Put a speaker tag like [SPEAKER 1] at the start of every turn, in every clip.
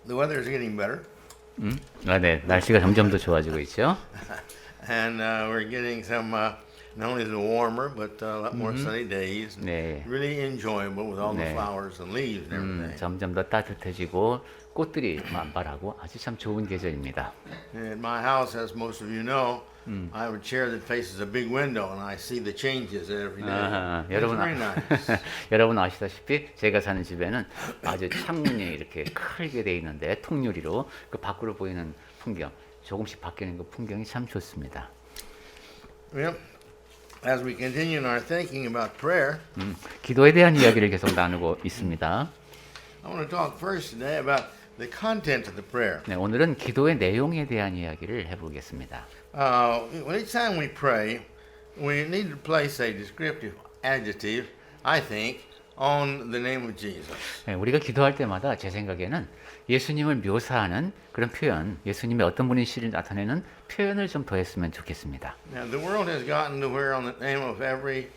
[SPEAKER 1] The weather is getting better,
[SPEAKER 2] 네, 날씨가 점점 더 좋아지고 있죠.
[SPEAKER 1] and we're getting some. Not only is it warmer, but a lot more sunny days.
[SPEAKER 2] 네,
[SPEAKER 1] Really enjoyable with all the
[SPEAKER 2] 네.
[SPEAKER 1] flowers and leaves and everything.
[SPEAKER 2] 점점 더 따뜻해지고 꽃들이 만발하고 아주 참 좋은 계절입니다.
[SPEAKER 1] And my house, as most of you know, I have a chair that faces a big window, and I see the changes every day.
[SPEAKER 2] 아하,
[SPEAKER 1] It's
[SPEAKER 2] 여러분,
[SPEAKER 1] very nice.
[SPEAKER 2] 여러분 아시다시피 제가 사는 집에는 아주 창문이 이렇게 크게 돼 있는데 통유리로 그 밖으로 보이는 풍경, 조금씩 바뀌는 그 풍경이 참 좋습니다.
[SPEAKER 1] Well, as we continue in our thinking about prayer,
[SPEAKER 2] 기도에 대한 이야기를 계속 나누고 있습니다.
[SPEAKER 1] I want to talk first today about the content of the prayer.
[SPEAKER 2] 네, 오늘은 기도의 내용에 대한 이야기를 해보겠습니다.
[SPEAKER 1] Each time we pray, we need to place a descriptive adjective, I think, on the name of Jesus.
[SPEAKER 2] 네, 우리가 기도할 때마다 제 생각에는 예수님을 묘사하는 그런 표현, 예수님의 어떤 분이신지를 나타내는 표현을 좀 더했으면 좋겠습니다.
[SPEAKER 1] Now, the world has gotten to where on the name of every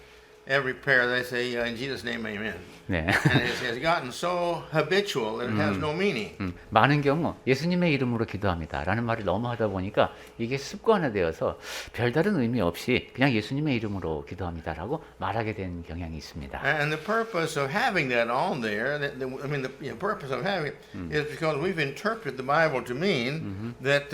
[SPEAKER 1] prayer they say, in Jesus' name, amen.
[SPEAKER 2] 네.
[SPEAKER 1] And it has gotten so habitual that it has no meaning.
[SPEAKER 2] 많은 경우 예수님의 이름으로 기도합니다라는 말을 너무 하다 보니까 이게 습관화되어서 별다른 의미 없이 그냥 예수님의 이름으로 기도합니다라고 말하게 된 경향이 있습니다.
[SPEAKER 1] And the purpose of having that on there, the purpose of having it is because we've interpreted the Bible to mean that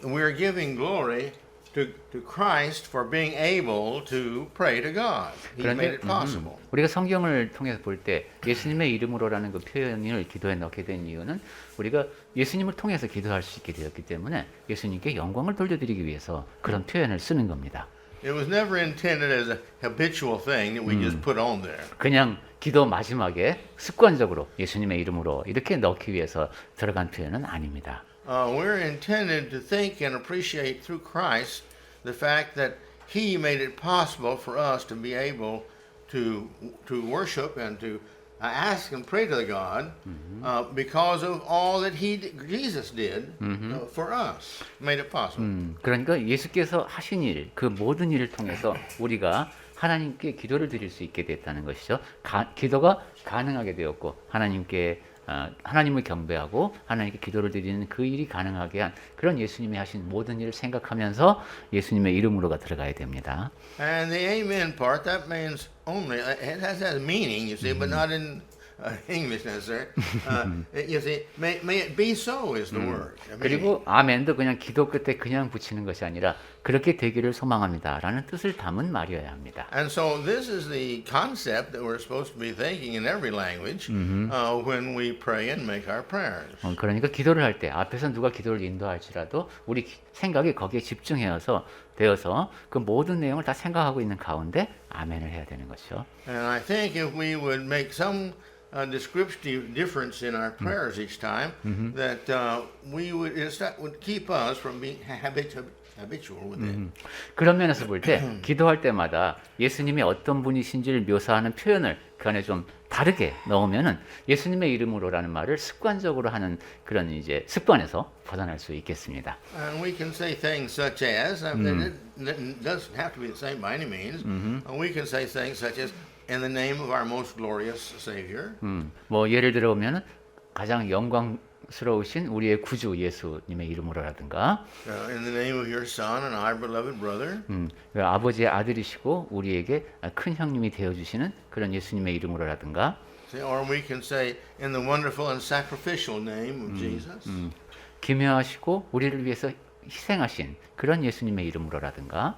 [SPEAKER 1] we're giving glory to Christ for being able to pray to God. He made it possible.
[SPEAKER 2] 우리가 성경을 통해서 볼 때 예수님의 이름으로라는 그 표현을 기도에 넣게 된 이유는 우리가 예수님을 통해서 기도할 수 있게 되었기 때문에 예수님께 영광을 돌려드리기 위해서 그런 표현을 쓰는 겁니다.
[SPEAKER 1] It was never intended as a habitual thing that we just put on there.
[SPEAKER 2] 그냥 기도 마지막에 습관적으로 예수님의 이름으로 이렇게 넣기 위해서 들어간 표현은 아닙니다.
[SPEAKER 1] We're intended to think and appreciate through Christ the fact that He made it possible for us to be able to worship and to ask and pray to God because of all that Jesus did for us. Made it possible.
[SPEAKER 2] 그러니까 예수께서 하신 일, 그 모든 일을 통해서 우리가 하나님께 기도를 드릴 수 있게 됐다는 것이죠. 기도가 가능하게 되었고 하나님을 경배하고 하나님께 기도를 드리는 그 일이 가능하게 한 그런 예수님이 하신 모든 일을 생각하면서 예수님의 이름으로가 들어가야 됩니다.
[SPEAKER 1] And the amen part, that means only, it has meaning, you see, but not in English necessarily. You see, may it be so is the word.
[SPEAKER 2] 그리고 아멘도 그냥 기도 끝에 그냥 붙이는 것이 아니라 그렇게 되기를 소망합니다라는 뜻을 담은 말이어야 합니다.
[SPEAKER 1] And so this is the concept that we're supposed to be thinking in every language when we pray and make our prayers.
[SPEAKER 2] 그러니까 기도를 할 때 앞에서 누가 기도를 인도할지라도 우리 생각이 거기에 되어서 그 모든 내용을 다 생각하고 있는 가운데 아멘을 해야 되는 것이죠.
[SPEAKER 1] And I think if we would make some descriptive difference in our prayers each time, that that would keep us from being habitual with it.
[SPEAKER 2] 그런 면에서 볼 때 기도할 때마다 예수님이 어떤 분이신지를 묘사하는 표현을 그 안에 좀 다르게 넣으면은 예수님의 이름으로라는 말을 습관적으로 하는 그런 이제 습관에서 벗어날 수 있겠습니다.
[SPEAKER 1] And we can say things such as, and it doesn't have to be the same by any means. We can say things such as, in the name of our most glorious Savior.
[SPEAKER 2] 뭐 예를 들어 보면은 가장 영광스러우신 우리의 구주 예수님의 이름으로라든가,
[SPEAKER 1] In the name of your Son and our beloved brother.
[SPEAKER 2] 그 아버지의 아들이시고 우리에게 큰 형님이 되어 주시는 그런 예수님의 이름으로라든가,
[SPEAKER 1] Or we can say, in the wonderful and sacrificial name of Jesus.
[SPEAKER 2] 기묘하시고 우리를 위해서 희생하신 그런 예수님의 이름으로라든가.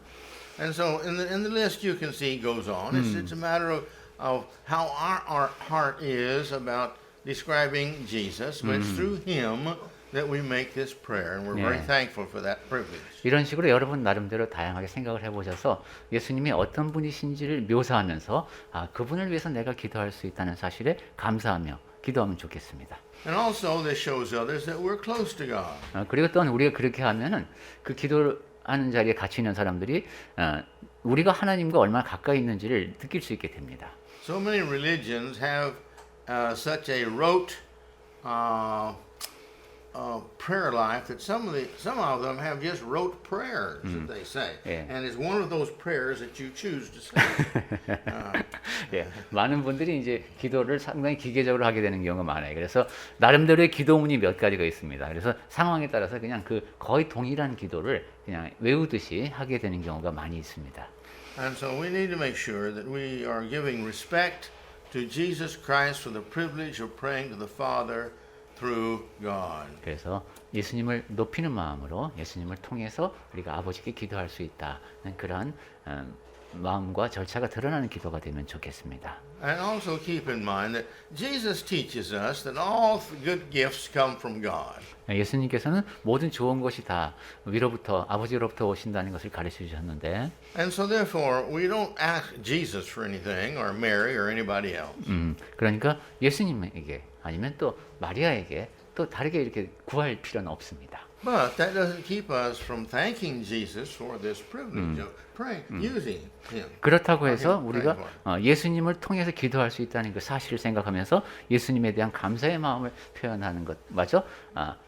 [SPEAKER 1] And so in the list you can see goes on. It's a matter of how our heart is about describing Jesus, but it's through Him that we make this prayer, and we're very thankful for that privilege.
[SPEAKER 2] 이런 식으로 여러분 나름대로 다양하게 생각을 해보셔서 예수님이 어떤 분이신지를 묘사하면서 그분을 위해서 내가 기도할 수 있다는 사실에 감사하며 기도하면 좋겠습니다.
[SPEAKER 1] And also this shows others that we're close to God.
[SPEAKER 2] 그리고 또한 우리가 그렇게 하면은 그 기도하는 자리에 같이 있는 사람들이 우리가 하나님과 얼마나 가까이 있는지를 느낄 수 있게 됩니다.
[SPEAKER 1] So many religions have such a rote prayer life that some of them have just rote prayers that they say,
[SPEAKER 2] Yeah.
[SPEAKER 1] and it's one of those prayers that you choose to say.
[SPEAKER 2] 예, 많은 분들이 이제 기도를 상당히 기계적으로 하게 되는 경우가 많아요. 그래서 나름대로의 기도문이 몇 가지가 있습니다. 그래서 상황에 따라서 그냥 그 거의 동일한 기도를 그냥 외우듯이 하게 되는 경우가 많이 있습니다.
[SPEAKER 1] And so we need to make sure that we are giving respect to Jesus Christ for the privilege of praying to the Father through God.
[SPEAKER 2] 그래서 예수님을 높이는 마음으로 예수님을 통해서 우리가 아버지께 기도할 수 있다는 그런 마음과 절차가 드러나는 기도가 되면 좋겠습니다.
[SPEAKER 1] And also keep in mind that Jesus teaches us that all good gifts come from God.
[SPEAKER 2] 예수님께서는 모든 좋은 것이 다 위로부터 아버지로부터 오신다는 것을 가르쳐 주셨는데,
[SPEAKER 1] And so therefore we don't ask Jesus for anything or Mary or anybody else.
[SPEAKER 2] 그러니까 예수님에게 아니면 또 마리아에게 또 다르게 이렇게 구할 필요는 없습니다.
[SPEAKER 1] But that doesn't keep us from thanking Jesus for this privilege of praying, using Him.
[SPEAKER 2] 그렇다고 해서
[SPEAKER 1] Him
[SPEAKER 2] 우리가
[SPEAKER 1] praying
[SPEAKER 2] 예수님을 통해서 기도할 수 있다는 그 사실을 생각하면서 예수님에 대한 감사의 마음을 표현하는 것마저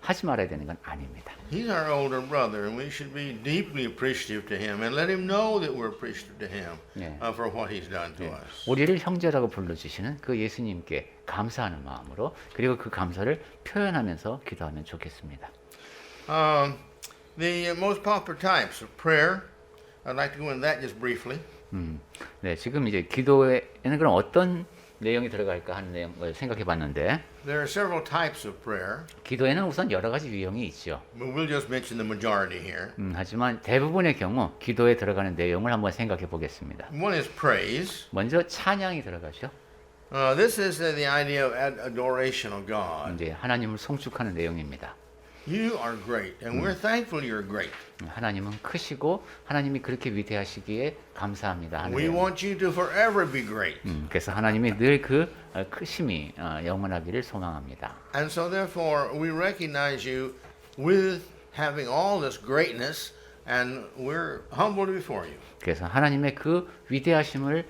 [SPEAKER 2] 하지 말아야 되는 건 아닙니다.
[SPEAKER 1] He's our older brother, and we should be deeply appreciative to him and let him know that we're appreciative to him
[SPEAKER 2] Yeah.
[SPEAKER 1] for what he's done to us.
[SPEAKER 2] 우리를 형제라고 불러주시는 그 예수님께 감사하는 마음으로 그리고 그 감사를 표현하면서 기도하면 좋겠습니다.
[SPEAKER 1] The most popular types of prayer, I'd like to go into that just briefly.
[SPEAKER 2] 네, 지금 이제 기도에는 그럼 어떤 내용이 들어갈까 하는 내용을 생각해 봤는데,
[SPEAKER 1] There are several types of prayer,
[SPEAKER 2] 기도에는 우선 여러 가지 유형이 있죠.
[SPEAKER 1] but we'll just mention the majority here.
[SPEAKER 2] 하지만 대부분의 경우 기도에 들어가는 내용을 한번 생각해 보겠습니다.
[SPEAKER 1] One is praise.
[SPEAKER 2] 먼저 찬양이 들어가죠.
[SPEAKER 1] This is the idea of adoration of God.
[SPEAKER 2] 이제 하나님을 송축하는 내용입니다.
[SPEAKER 1] You are great, and we're thankful you're great.
[SPEAKER 2] 하나님은 크시고 하나님이 그렇게 위대하시기에 감사합니다 하는
[SPEAKER 1] We
[SPEAKER 2] 내용.
[SPEAKER 1] want you to forever be great.
[SPEAKER 2] 그래서 하나님이 늘 그 크심이 영원하기를 소망합니다.
[SPEAKER 1] And so therefore we recognize you with having all this greatness, and we're humbled before you.
[SPEAKER 2] 그래서 하나님의 그 위대하심을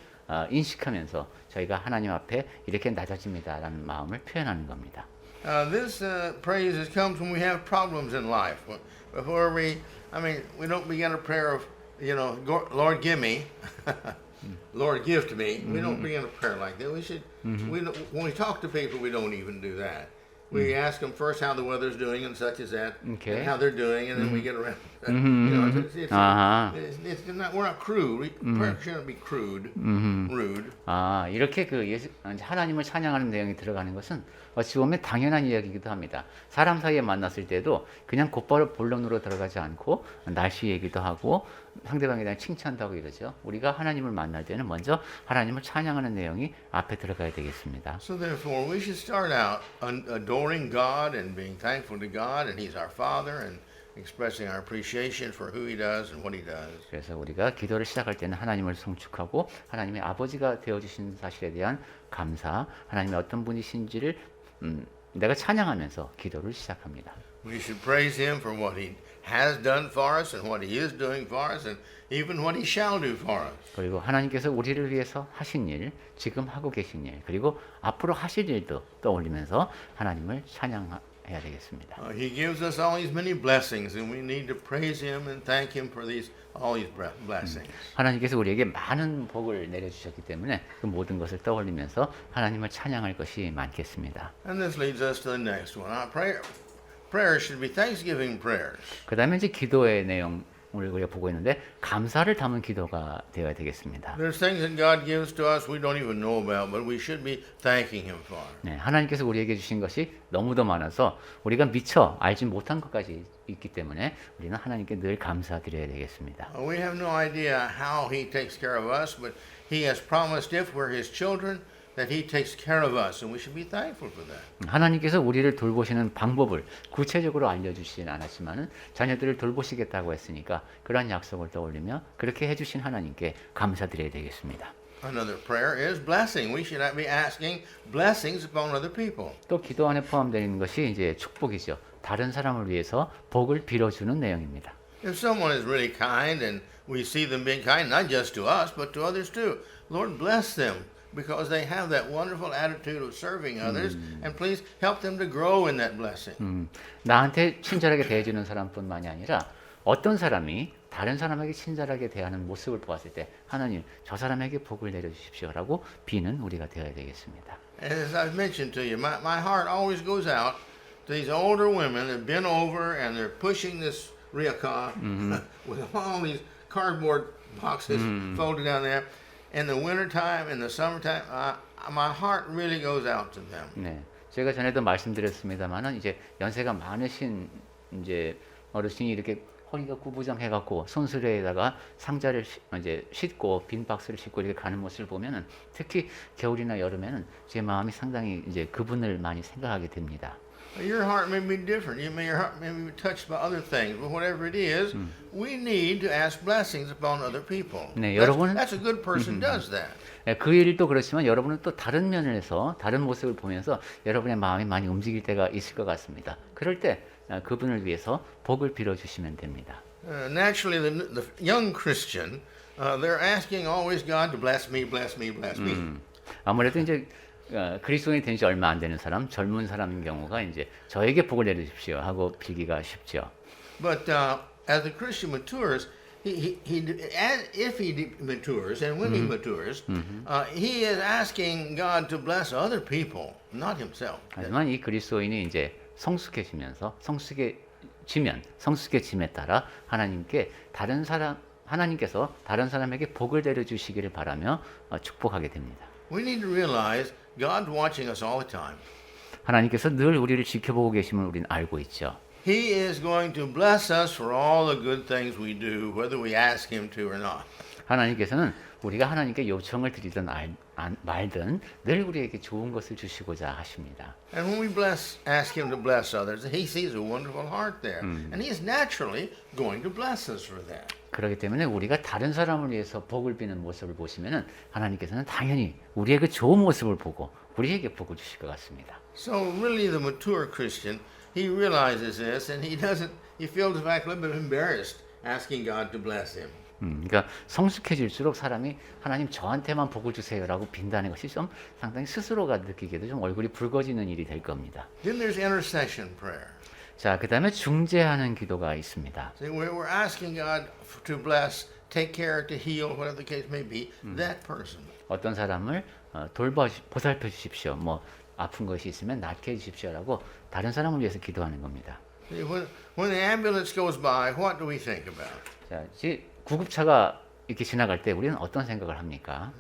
[SPEAKER 2] 인식하면서 저희가 하나님 앞에 이렇게 낮아집니다라는 마음을 표현하는 겁니다.
[SPEAKER 1] This praise comes when we have problems in life. Before we don't begin a prayer of, Lord, give me, Lord, give to me. We don't begin a prayer like that. We should. When we talk to people, we don't even do that. We ask them first how the weather's doing and such as that,
[SPEAKER 2] Okay.
[SPEAKER 1] and how they're doing, and then we get around. It's not. We're not crude. Prayer shouldn't be crude, rude.
[SPEAKER 2] 이렇게 하나님을 찬양하는 내용이 들어가는 것은 어찌 보면 당연한 이야기이기도 합니다. 사람 사이에 만났을 때도 그냥 곧바로 본론으로 들어가지 않고 날씨 얘기도 하고 상대방에 대한 칭찬도 하고 이러죠. 우리가 하나님을 만날 때는 먼저 하나님을 찬양하는 내용이 앞에 들어가야 되겠습니다.
[SPEAKER 1] So therefore, we should start out adoring God and being thankful to God, and He's our Father, and expressing our appreciation for who He does and what He does.
[SPEAKER 2] 그래서 우리가 기도를 시작할 때는 하나님을 송축하고 하나님의 아버지가 되어주신 사실에 대한 감사, 하나님의 어떤 분이신지를 내가 찬양하면서 기도를 시작합니다.
[SPEAKER 1] We should praise Him for what He has done for us and what He is doing for us and even what He shall do for us.
[SPEAKER 2] 그리고 하나님께서 우리를 위해서 하신 일, 지금 하고 계신 일, 그리고 앞으로 하실 일도 떠올리면서 하나님을 찬양해야 되겠습니다.
[SPEAKER 1] He gives us all these many blessings, and we need to praise Him and thank Him for all these blessings.
[SPEAKER 2] 하나님께서 우리에게 많은 복을 내려주셨기 때문에 그 모든 것을 떠올리면서 하나님을 찬양할 것이 많겠습니다.
[SPEAKER 1] And this leads us to the next one. Prayer should be thanksgiving prayers.
[SPEAKER 2] 그 다음에 이제 기도의 내용을 우리가 보고 있는데 감사를 담은 기도가 되어야 되겠습니다.
[SPEAKER 1] There's things that God gives to us we don't even know about, but we should be thanking Him for.
[SPEAKER 2] 네, 하나님께서 우리에게 주신 것이 너무도 많아서 우리가 미처 알지 못한 것까지 있기 때문에 우리는 하나님께 늘 감사드려야 되겠습니다.
[SPEAKER 1] We have no idea how He takes care of us, but He has promised if we're His children that He takes care of us, and we should be thankful for that.
[SPEAKER 2] 하나님께서 우리를 돌보시는 방법을 구체적으로 알려주시진 않았지만은 자녀들을 돌보시겠다고 했으니까 그러한 약속을 떠올리며 그렇게 해주신 하나님께 감사드려야 되겠습니다.
[SPEAKER 1] Another prayer is blessing. We should not be asking blessings upon other people.
[SPEAKER 2] 또 기도 안에 포함되어 것이 이제 축복이죠. 다른 사람을 위해서 복을 빌어주는 내용입니다.
[SPEAKER 1] If someone is really kind and we see them being kind, not just to us, but to others too, Lord bless them. because they have that wonderful attitude of serving others, and please help them to grow in that blessing.
[SPEAKER 2] 나한테 친절하게 대해주는 사람뿐만이 아니라 어떤 사람이 다른 사람에게 친절하게 대하는 모습을 보았을 때 하나님 저 사람에게 복을 내려주십시오라고 비는 우리가 되어야 되겠습니다.
[SPEAKER 1] And as I've mentioned to you, my heart always goes out to these older women that been over and they're pushing this ryokan with all these cardboard boxes folded down there. In the wintertime, in the summertime, my heart really goes out to them.
[SPEAKER 2] 네, 제가 전에도 말씀드렸습니다만은 이제 연세가 많으신 이제 어르신이 이렇게 허리가 구부정해갖고 손수레에다가 상자를 이제 싣고 빈 박스를 싣고 이렇게 가는 모습을 보면은 특히 겨울이나 여름에는 제 마음이 상당히 이제 그분을 많이 생각하게 됩니다.
[SPEAKER 1] Your heart may be different. Your heart may be touched by other things, but whatever it is, we need to ask blessings upon other people.
[SPEAKER 2] 네, 여러분은
[SPEAKER 1] That's a good person does that.
[SPEAKER 2] 그 일도 그렇지만 여러분은 또 다른 면에서 다른 모습을 보면서 여러분의 마음이 많이 움직일 때가 있을 것 같습니다. 그럴 때 그분을 위해서 복을 빌어주시면 됩니다.
[SPEAKER 1] Naturally, the young Christian, they're asking always God to bless me, bless me, bless me.
[SPEAKER 2] 아무래도 이제 그리스도인이 된 지 얼마 안 되는 사람, 젊은 사람인 경우가 이제 저에게 복을 내려주십시오 하고 빌기가 쉽죠.
[SPEAKER 1] But as the Christian matures, if he matures and when he matures, he is asking God to bless other people, not himself.
[SPEAKER 2] 하지만 이 그리스도인이 이제 성숙해짐에 따라 하나님께서 다른 사람에게 복을 내려주시기를 바라며 축복하게 됩니다.
[SPEAKER 1] We need to realize God's watching us all the time.
[SPEAKER 2] 하나님께서 늘 우리를 지켜보고 계심을 우리는 알고 있죠.
[SPEAKER 1] He is going to bless us for all the good things we do, whether we ask Him to or not.
[SPEAKER 2] 하나님께서는 우리가 하나님께 요청을 드리든 말든 늘 우리에게 좋은 것을 주시고자 하십니다.
[SPEAKER 1] And when we ask Him to bless others, He sees a wonderful heart there, and He is naturally going to bless us for that.
[SPEAKER 2] 그렇기 때문에 우리가 다른 사람을 위해서 복을 비는 모습을 보시면은 하나님께서는 당연히 우리의 그 좋은 모습을 보고 우리에게 복을 주실 것 같습니다.
[SPEAKER 1] So really, the mature Christian, he realizes this, and he feels in fact a little bit embarrassed asking God to bless him.
[SPEAKER 2] 그러니까 성숙해질수록 사람이 하나님 저한테만 복을 주세요라고 빈다는 것이 좀 상당히 스스로가 느끼기에도 좀 얼굴이 붉어지는 일이 될 겁니다.
[SPEAKER 1] Then there's intercession prayer.
[SPEAKER 2] 자, 그다음에 중재하는 기도가 있습니다.
[SPEAKER 1] See, we're asking God to bless, take care, to heal, whatever the case may be, that person.
[SPEAKER 2] 어떤 사람을 보살펴 주십시오. 뭐 아픈 것이 있으면 낫게 해 주십시오라고 다른 사람을 위해서 기도하는 겁니다.
[SPEAKER 1] See, when the ambulance goes by, what do we think about?
[SPEAKER 2] 자, 구급차가 이렇게 지나갈 때 우리는 어떤 생각을 합니까?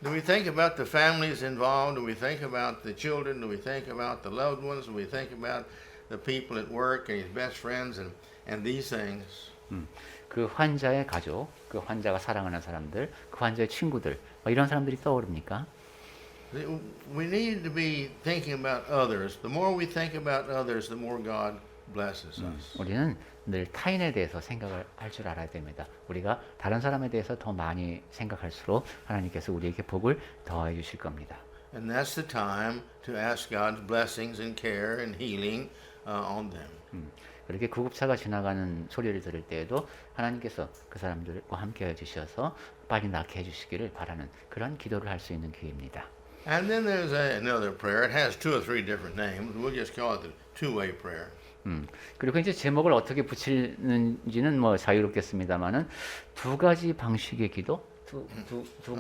[SPEAKER 1] Do we think about the families involved? Do we think about the children? Do we think about the loved ones? Do we think about the people at work and his best friends and these things?
[SPEAKER 2] 그 환자의 가족, 그 환자가 사랑하는 사람들, 그 환자의 친구들, 이런 사람들이 떠오릅니까?
[SPEAKER 1] We need to be thinking about others. The more we think about others, the more God blesses us.
[SPEAKER 2] 우리는 늘 타인에 대해서 생각을 할 줄 알아야 됩니다. 우리가 다른 사람에 대해서 더 많이 생각할수록 하나님께서 우리에게 복을 더해 주실 겁니다.
[SPEAKER 1] And that's the time to ask God's blessings and care and healing on them.
[SPEAKER 2] 그렇게 구급차가 지나가는 소리를 들을 때에도 하나님께서 그 사람들과 함께 해주셔서 빨리 낫게 해주시기를 바라는 그런 기도를 할 수 있는 기회입니다.
[SPEAKER 1] And then there's another prayer. It has 2 or 3 different names. We'll just call it the two-way prayer.
[SPEAKER 2] 그리고 이제 제목을 어떻게 붙이는지는 뭐 자유롭겠습니다만은 두 가지 방식의 기도, 두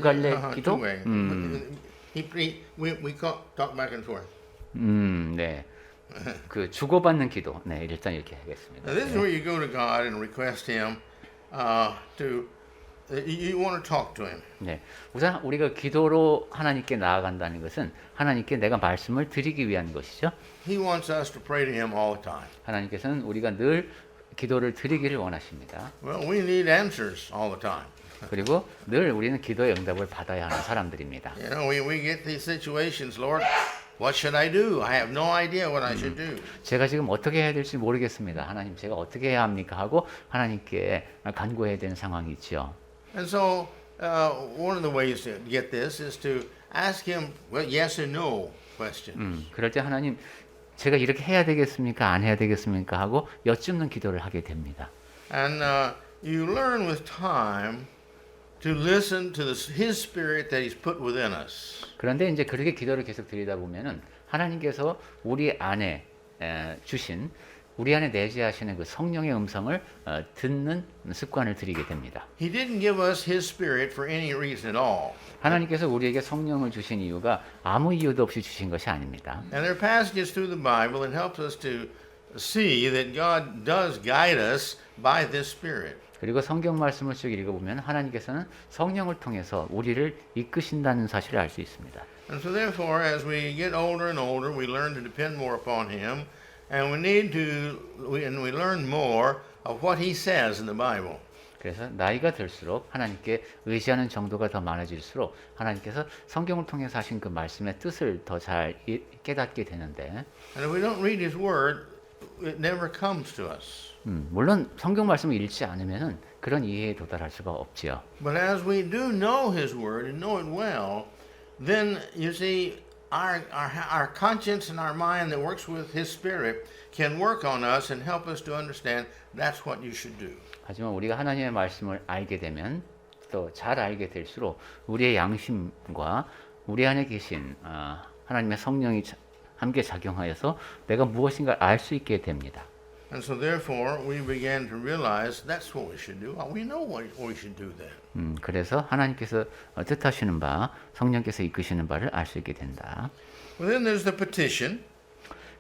[SPEAKER 2] 갈래 기도.
[SPEAKER 1] Two-way. We talk back and forth.
[SPEAKER 2] 네. 그 주고받는 기도. 네, 일단 이렇게 하겠습니다.
[SPEAKER 1] Now, this is where you go to God and request Him you want to talk to Him.
[SPEAKER 2] 네, 우선 우리가 기도로 하나님께 나아간다는 것은 하나님께 내가 말씀을 드리기 위한 것이죠.
[SPEAKER 1] He wants us to pray to Him all the time.
[SPEAKER 2] 하나님께서는 우리가 늘 기도를 드리기를 원하십니다.
[SPEAKER 1] Well, we need answers all the time.
[SPEAKER 2] 그리고 늘 우리는 기도의 응답을 받아야 하는 사람들입니다.
[SPEAKER 1] You know, we get these situations, Lord. What should I do? I have no idea what I should do.
[SPEAKER 2] 제가 지금 어떻게 해야 될지 모르겠습니다. 하나님, 제가 어떻게 해야 합니까? 하고 하나님께 간구해야 되는 상황이 있죠.
[SPEAKER 1] And so, one of the ways to get this is to ask Him, well, yes and no questions.
[SPEAKER 2] 그럴 때 하나님, 제가 이렇게 해야 되겠습니까? 안 해야 되겠습니까? 하고 여쭙는 기도를 하게 됩니다.
[SPEAKER 1] And you learn with time to listen to His Spirit that He's put within us.
[SPEAKER 2] 그런데 이제 그렇게 기도를 계속 드리다 보면은 하나님께서 우리 안에 주신 우리 안에 내재하시는 그 성령의 음성을 듣는 습관을 들이게 됩니다.
[SPEAKER 1] He didn't give us His Spirit for any reason at all.
[SPEAKER 2] 하나님께서 우리에게 성령을 주신 이유가 아무 이유도 없이 주신 것이 아닙니다.
[SPEAKER 1] And there are passages through the Bible that helps us to see that God does guide us by this Spirit.
[SPEAKER 2] 그리고 성경 말씀을 쭉 읽어보면 하나님께서는 성령을 통해서 우리를 이끄신다는 사실을 알 수 있습니다.
[SPEAKER 1] And so therefore, as we get older and older, we learn to depend more upon Him, and we learn more of what He says in the Bible.
[SPEAKER 2] 그래서 나이가 들수록 하나님께 의지하는 정도가 더 많아질수록 하나님께서 성경을 통해서 하신 그 말씀의 뜻을 더 잘 깨닫게 되는데
[SPEAKER 1] And if we don't read His Word, it never comes to us.
[SPEAKER 2] 물론 성경 말씀을 읽지 않으면은 그런 이해에 도달할 수가 없지요.
[SPEAKER 1] But as we do know His Word and know it well, then you see our conscience and our mind that works with His Spirit can work on us and help us to understand that's what you should do.
[SPEAKER 2] 하지만 우리가 하나님의 말씀을 알게 되면 또 잘 알게 될수록 우리의 양심과 우리 안에 계신 하나님의 성령이 함께 작용하여서 내가 무엇인가 알 수 있게 됩니다.
[SPEAKER 1] And so therefore we began to realize that's what we should do. We know what we should do then.
[SPEAKER 2] 그래서 하나님께서 뜻하시는 바, 성령께서 이끄시는 바를 알 수 있게 된다.
[SPEAKER 1] Well, then there's the petition.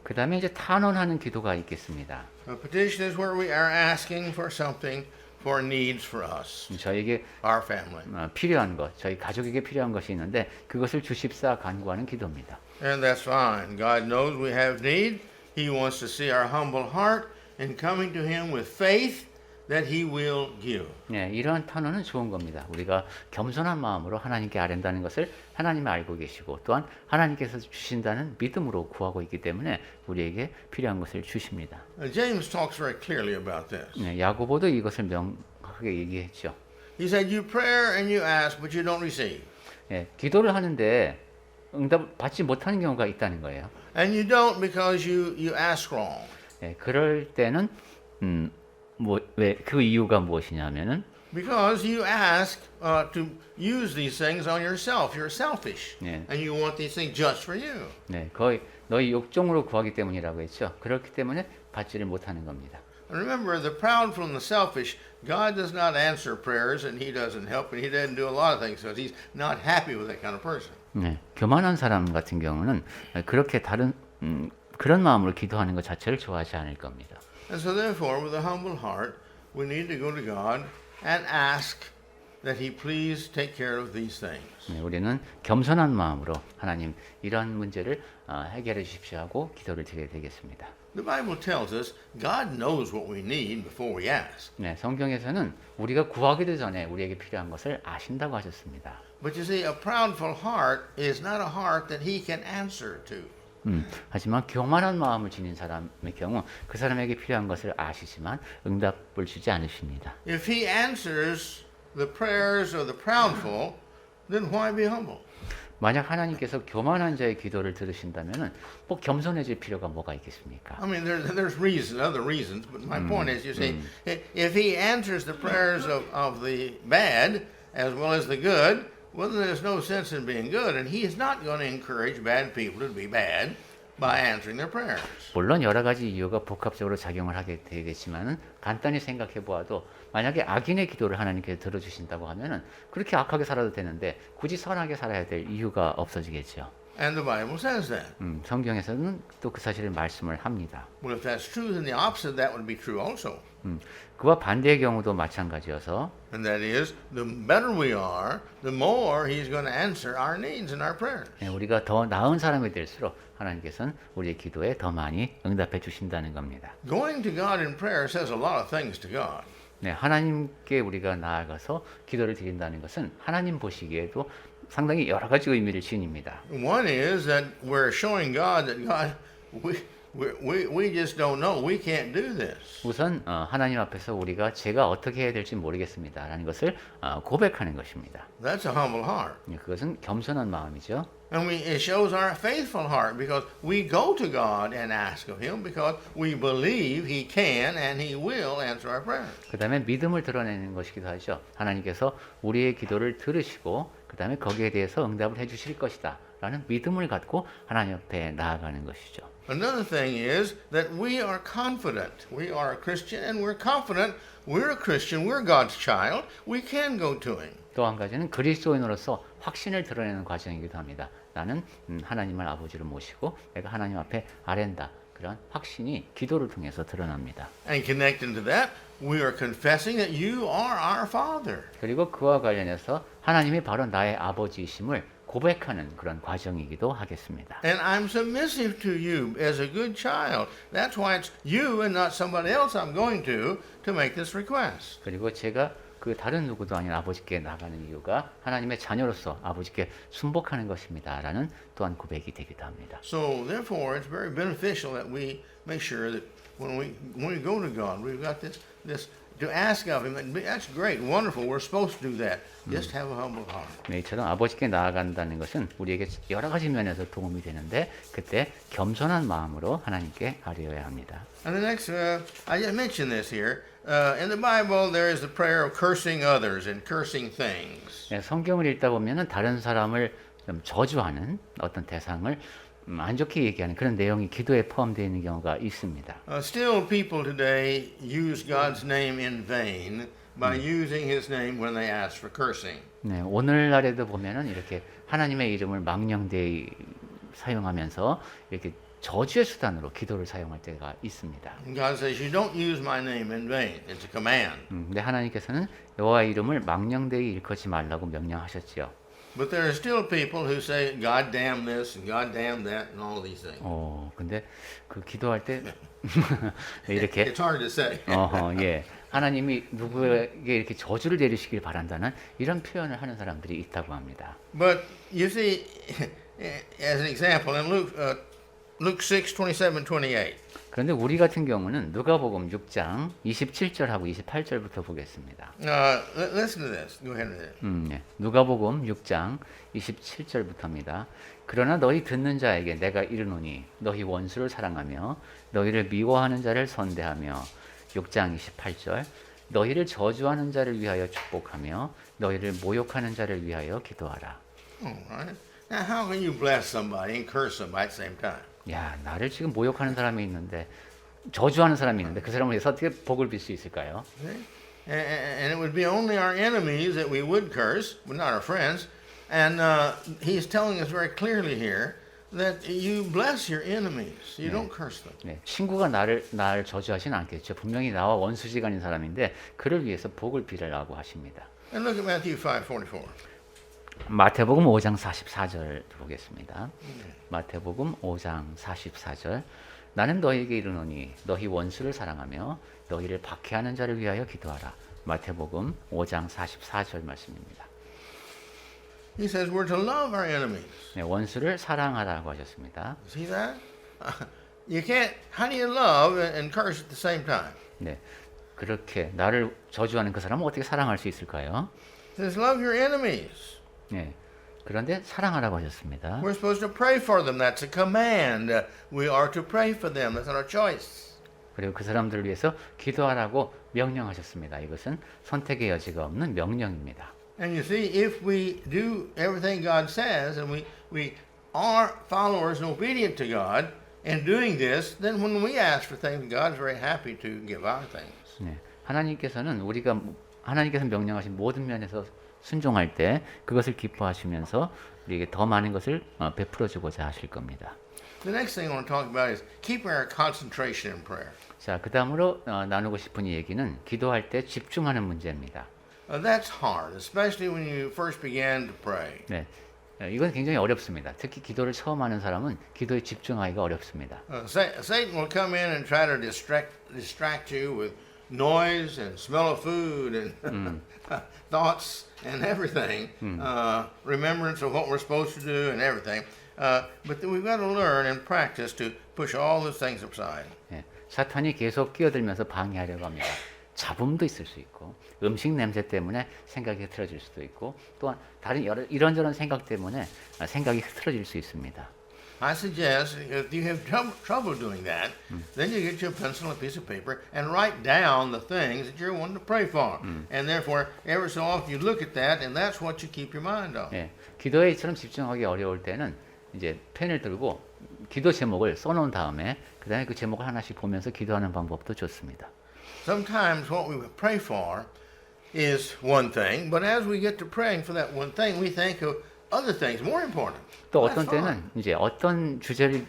[SPEAKER 2] 그 다음에 이제 탄원하는 기도가 있겠습니다.
[SPEAKER 1] A petition is where we are asking for something for needs for us,
[SPEAKER 2] 저에게
[SPEAKER 1] our family.
[SPEAKER 2] 필요한 것, 저희 가족에게 필요한 것이 있는데 그것을 주십사 간구하는 기도입니다.
[SPEAKER 1] And that's fine. God knows we have need. He wants to see our humble heart in coming to Him with faith that He will give.
[SPEAKER 2] 네, 이러한 탄원은 좋은 겁니다. 우리가 겸손한 마음으로 하나님께 아뢰는다는 것을 하나님이 알고 계시고 또한 하나님께서 주신다는 믿음으로 구하고 있기 때문에 우리에게 필요한 것을 주십니다.
[SPEAKER 1] James talks very clearly about this.
[SPEAKER 2] 네, 야고보도 이것을 명확하게 얘기했죠.
[SPEAKER 1] He said, "You prayer and you ask, but you don't receive,
[SPEAKER 2] 네, 기도를 하는데 응답 받지 못하는 경우가 있다는 거예요.
[SPEAKER 1] and you don't because you ask wrong."
[SPEAKER 2] 네, 그럴 때는 왜 그 이유가 무엇이냐면은
[SPEAKER 1] Because you ask to use these things on yourself. You're selfish,
[SPEAKER 2] 네.
[SPEAKER 1] and you want these things just for you.
[SPEAKER 2] 네, 거의 너희 욕정으로 구하기 때문이라고 했죠. 그렇기 때문에 받지를 못하는 겁니다.
[SPEAKER 1] And remember, the proudful and the selfish, God does not answer prayers, and He doesn't help, and He doesn't do a lot of things because He's not happy with that kind of person.
[SPEAKER 2] 네, 교만한 사람 같은 경우는 그렇게 그런 마음으로 기도하는 것 자체를 좋아하지 않을 겁니다.
[SPEAKER 1] And so therefore, with a humble heart, we need to go to God and ask that He please take care of these things.
[SPEAKER 2] 네, 우리는 겸손한 마음으로 하나님 이런 문제를 해결해 주십시오 하고 기도를 드려야 되겠습니다.
[SPEAKER 1] The Bible tells us God knows what we need before we ask.
[SPEAKER 2] 네, 성경에서는 우리가 구하기도 전에 우리에게 필요한 것을 아신다고 하셨습니다.
[SPEAKER 1] But you see, a proudful heart is not a heart that He can answer to.
[SPEAKER 2] 하지만 교만한 마음을 지닌 사람의 경우 그 사람에게 필요한 것을 아시지만 응답을 주지 않으십니다.
[SPEAKER 1] If He answers the prayers of the proudful, then why be humble?
[SPEAKER 2] 만약 하나님께서 교만한 자의 기도를 들으신다면은 뭐 겸손해질 필요가 뭐가 있겠습니까?
[SPEAKER 1] I mean, there's other reasons, but my point is, you see, if He answers the prayers of the bad as well as the good, well, then there's no sense in being good, and He is not going to encourage bad people to be bad by answering their prayers.
[SPEAKER 2] 물론 여러 가지 이유가 복합적으로 작용을 하게 되겠지만은 간단히 생각해 보아도 만약에 악인의 기도를 하나님께서 들어주신다고 하면은 그렇게 악하게 살아도 되는데 굳이 선하게 살아야 될 이유가 없어지겠죠.
[SPEAKER 1] And the Bible says that.
[SPEAKER 2] 성경에서는 또 그 사실을 말씀을 합니다.
[SPEAKER 1] Well, if that's true, then the opposite of that would be true also.
[SPEAKER 2] 그와 반대의 경우도 마찬가지여서
[SPEAKER 1] And that is, the better we are, the more He's going to answer our needs and our prayers.
[SPEAKER 2] 우리가 더 나은 사람이 될수록 하나님께서는 우리의 기도에 더 많이 응답해 주신다는 겁니다.
[SPEAKER 1] Going to God in prayer says a lot of things to God.
[SPEAKER 2] 네, 하나님께 우리가 나아가서 기도를 드린다는 것은 하나님 보시기에도 상당히 여러 가지 의미를 지닙니다.
[SPEAKER 1] One is that we're showing God that God, we just don't know. We can't do this.
[SPEAKER 2] 우선 하나님 앞에서 우리가 제가 어떻게 해야 될지 모르겠습니다라는 것을 고백하는 것입니다.
[SPEAKER 1] That's a humble heart.
[SPEAKER 2] 그것은 겸손한 마음이죠.
[SPEAKER 1] And it shows our faithful heart because we go to God and ask of Him because we believe He can and He will answer our prayers.
[SPEAKER 2] 그 다음에 믿음을 드러내는 것이기도 하죠. 하나님께서 우리의 기도를 들으시고 그 다음에 거기에 대해서 응답을 해주실 것이다 라는 믿음을 갖고 하나님 앞에 나아가는 것이죠.
[SPEAKER 1] Another thing is that we are confident. We are a Christian and we're confident we're a Christian, we're God's child, we can go to Him.
[SPEAKER 2] 또 한 가지는 그리스도인으로서 확신을 드러내는 과정이기도 합니다. 나는 하나님을 아버지로 모시고 내가 하나님 앞에 아랜다. 그런 확신이 기도를 통해서 드러납니다.
[SPEAKER 1] And connected to that, we are confessing that you are our Father.
[SPEAKER 2] 그리고 그와 관련해서 하나님이 바로 나의 아버지이심을 고백하는 그런 과정이기도 하겠습니다.
[SPEAKER 1] And I'm submissive to you as a good child. That's why it's you and not somebody else I'm going to make this request.
[SPEAKER 2] 그리고 제가 그 다른 누구도 아닌 아버지께 나가는 이유가 하나님의 자녀로서 아버지께 순복하는 것입니다라는 또한 고백이 되기도 합니다.
[SPEAKER 1] So therefore, it's very beneficial that we make sure that when we go to God, we've got this to ask of Him. That's great, wonderful. We're supposed to do that. Just have a humble heart.
[SPEAKER 2] 네, 이처럼 아버지께 나아간다는 것은 우리에게 여러 가지 면에서 도움이 되는데 그때 겸손한 마음으로 하나님께 아뢰어야 합니다.
[SPEAKER 1] And the next, I just mentioned this here. In the Bible, there is the prayer of cursing others and cursing things.
[SPEAKER 2] 네, 성경을 읽다 보면은 다른 사람을 좀 저주하는 어떤 대상을 안 좋게 얘기하는 그런 내용이 기도에 포함되어 있는 경우가 있습니다.
[SPEAKER 1] Still, people today use God's name in vain by using His name when they ask for cursing.
[SPEAKER 2] 네, 오늘날에도 보면은 이렇게 하나님의 이름을 망령되이 사용하면서 이렇게 저주의 수단으로 기도를 사용할 때가 있습니다.
[SPEAKER 1] God says, "You don't use my name in vain." It's a command.
[SPEAKER 2] 근데 하나님께서는 여호와의 이름을 망령되이 일컫지 말라고 명령하셨지요.
[SPEAKER 1] But there are still people who say, "God damn this and God damn that and all these things."
[SPEAKER 2] 근데 그 기도할 때 이렇게
[SPEAKER 1] It's hard to say.
[SPEAKER 2] 예. 하나님이 누구에게 이렇게 저주를 내리시길 바란다는 이런 표현을 하는 사람들이 있다고 합니다.
[SPEAKER 1] But you see, as an example, in Luke 6:27-28.
[SPEAKER 2] 그런데 우리 같은 경우는 누가복음 6장 27절하고 28절부터 보겠습니다.
[SPEAKER 1] Listen to this. Go ahead with it.
[SPEAKER 2] 네. 누가복음 6장 27절부터입니다. 그러나 너희 듣는 자에게 내가 이르노니 너희 원수를 사랑하며 너희를 미워하는 자를 선대하며 6장 28절 너희를 저주하는 자를 위하여 축복하며 너희를 모욕하는 자를 위하여 기도하라.
[SPEAKER 1] All right. Now, how can you bless somebody and curse somebody at the same time?
[SPEAKER 2] 야, 나를 지금 모욕하는 사람이 있는데 저주하는 사람이 있는데 그 사람을 위해서 어떻게 복을 빌 수 있을까요?
[SPEAKER 1] Okay? And it would be only our enemies that we would curse, but not our friends. And He's telling us very clearly here that you bless your enemies. You don't curse them.
[SPEAKER 2] 네, 친구가 나를 저주하진 않겠죠. 분명히 나와 원수지간인 사람인데 그를 위해서 복을 빌으라고 하십니다.
[SPEAKER 1] And look at Matthew 5:44.
[SPEAKER 2] 마태복음 5장 44절 보겠습니다. 마태복음 5장 44절 나는 너희에게 이르노니 너희 원수를 사랑하며 너희를 박해하는 자를 위하여 기도하라. 마태복음 5장 44절 말씀입니다.
[SPEAKER 1] He says we're to love our enemies.
[SPEAKER 2] 네, 원수를 사랑하라고 하셨습니다.
[SPEAKER 1] See that? You can't. How do you love and curse at the same time?
[SPEAKER 2] 네, 그렇게 나를 저주하는 그 사람은 어떻게 사랑할 수 있을까요?
[SPEAKER 1] He says love your enemies.
[SPEAKER 2] 네, 그런데 사랑하라고 하셨습니다.
[SPEAKER 1] We're supposed to pray for them. That's a command. We are to pray for them. That's not our choice.
[SPEAKER 2] 그리고 그 사람들을 위해서 기도하라고 명령하셨습니다. 이것은 선택의 여지가 없는 명령입니다.
[SPEAKER 1] And you see, if we do everything God says and we are followers and obedient to God in doing this, then when we ask for things, God's very happy to give our things.
[SPEAKER 2] 네, 하나님께서 명령하신 모든 면에서 순종할 때 그것을 기뻐하시면서 우리에게 더 많은 것을 베풀어 주고자 하실 겁니다.
[SPEAKER 1] The next thing I want to talk about is keeping our concentration in prayer.
[SPEAKER 2] 자, 그다음으로 나누고 싶은 이 얘기는 기도할 때 집중하는 문제입니다.
[SPEAKER 1] That's hard, especially when you first began to pray.
[SPEAKER 2] 네, 이건 굉장히 어렵습니다. 특히 기도를 처음 하는 사람은 기도에 집중하기가 어렵습니다.
[SPEAKER 1] Satan will come in and try to distract you with noise and smell of food and thoughts and everything, remembrance of what we're supposed to do and everything. But we've got to learn and practice to push all those things aside.
[SPEAKER 2] 예, 사탄이 계속 끼어들면서 방해하려고 합니다. 잡음도 있을 수 있고 음식 냄새 때문에 생각이 흐트러질 수도 있고 또한 다른 이런저런 생각 때문에 생각이 흐트러질 수 있습니다.
[SPEAKER 1] I suggest if you have trouble doing that, then you get you a pencil and a piece of paper and write down the things that you're wanting to pray for. And therefore, every so often you look at that, and that's what you keep your mind on.
[SPEAKER 2] 예, 기도에 이처럼 집중하기 어려울 때는 이제 펜을 들고 기도 제목을 써놓은 다음에 그다음에 그 제목을 하나씩 보면서 기도하는 방법도 좋습니다.
[SPEAKER 1] Sometimes what we pray for is one thing, but as we get to praying for that one thing, we think of other things more important.
[SPEAKER 2] 또
[SPEAKER 1] That's
[SPEAKER 2] 어떤
[SPEAKER 1] fine.
[SPEAKER 2] 때는 이제 어떤 주제를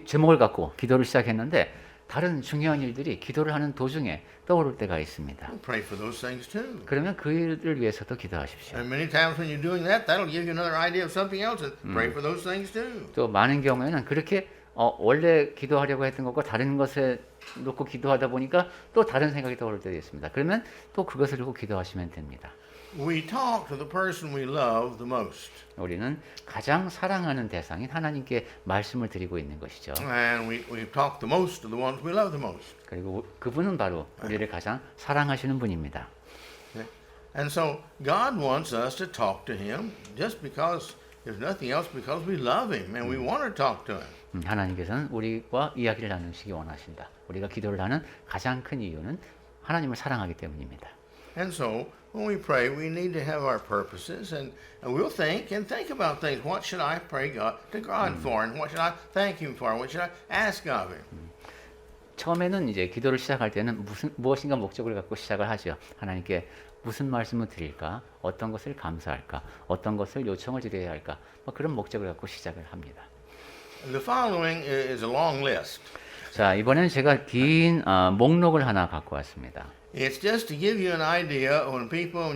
[SPEAKER 2] 제목을 갖고 기도를 시작했는데 다른 중요한 일들이 기도를 하는 도중에 떠오를 때가 있습니다.
[SPEAKER 1] We'll pray for those things too.
[SPEAKER 2] 그러면 그 일을 위해서도 기도하십시오.
[SPEAKER 1] And many times when you're doing that, that'll give you another idea of something else, and pray for those things too.
[SPEAKER 2] 또 많은 경우에는 그렇게 원래 기도하려고 했던 것과 다른 것에 놓고 기도하다 보니까 또 다른 생각이 떠오를 때도 있습니다. 그러면 또 그것을 놓고 기도하시면 됩니다.
[SPEAKER 1] We talk to the person we love the most.
[SPEAKER 2] 우리는 가장 사랑하는 대상인 하나님께 말씀을 드리고 있는 것이죠.
[SPEAKER 1] And we talk the most to the ones we love the most.
[SPEAKER 2] 그리고 그분은 바로 우리를 가장 사랑하시는 분입니다.
[SPEAKER 1] And so God wants us to talk to Him just because, if nothing else, because we love Him and we want to talk to Him.
[SPEAKER 2] 하나님께서는 우리와 이야기를 나누시기 원하신다. 우리가 기도를 하는 가장 큰 이유는 하나님을 사랑하기 때문입니다.
[SPEAKER 1] And so when we pray, we need to have our purposes, and we'll think about things. What should I pray God to God for, and what should I thank Him for? What should I ask of Him?
[SPEAKER 2] 처음에는 이제 기도를 시작할 때는 무엇인가 목적을 갖고 시작을 하죠. 하나님께 무슨 말씀을 드릴까? 어떤 것을 감사할까? 어떤 것을 요청을 드려야 할까? 뭐 그런 목적을 갖고 시작을 합니다.
[SPEAKER 1] The following is a long list.
[SPEAKER 2] 자, 이번에는 제가 긴 목록을 하나 갖고 왔습니다.
[SPEAKER 1] It's just to give you an idea when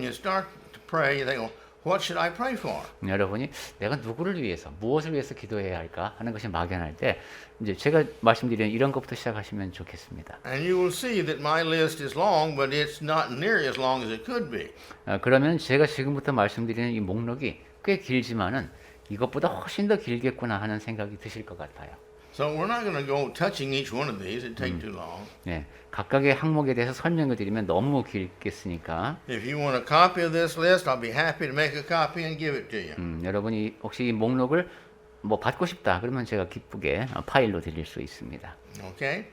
[SPEAKER 1] you start to pray, you think, well, what should I pray for?
[SPEAKER 2] 여러분이 내가 누구를 위해서, 무엇을 위해서 기도해야 할까 하는 것이 막연할 때 이제 제가 말씀드리는 이런 것부터 시작하시면 좋겠습니다.
[SPEAKER 1] And you will see that my list is long, but it's not near as long as it could be.
[SPEAKER 2] 그러면 제가 지금부터 말씀드리는 이 목록이 꽤 길지만은 이것보다 훨씬 더 길겠구나 하는 생각이 드실 것 같아요.
[SPEAKER 1] So we're not going to go touching each one of these. It'd take too long.
[SPEAKER 2] 네, 각각의 항목에 대해서 설명을 드리면 너무 길겠으니까
[SPEAKER 1] If you want a copy of this list, I'll be happy to make a copy and give it to you.
[SPEAKER 2] 여러분이 혹시 이 목록을 뭐 받고 싶다 그러면 제가 기쁘게 파일로 드릴 수 있습니다.
[SPEAKER 1] Okay?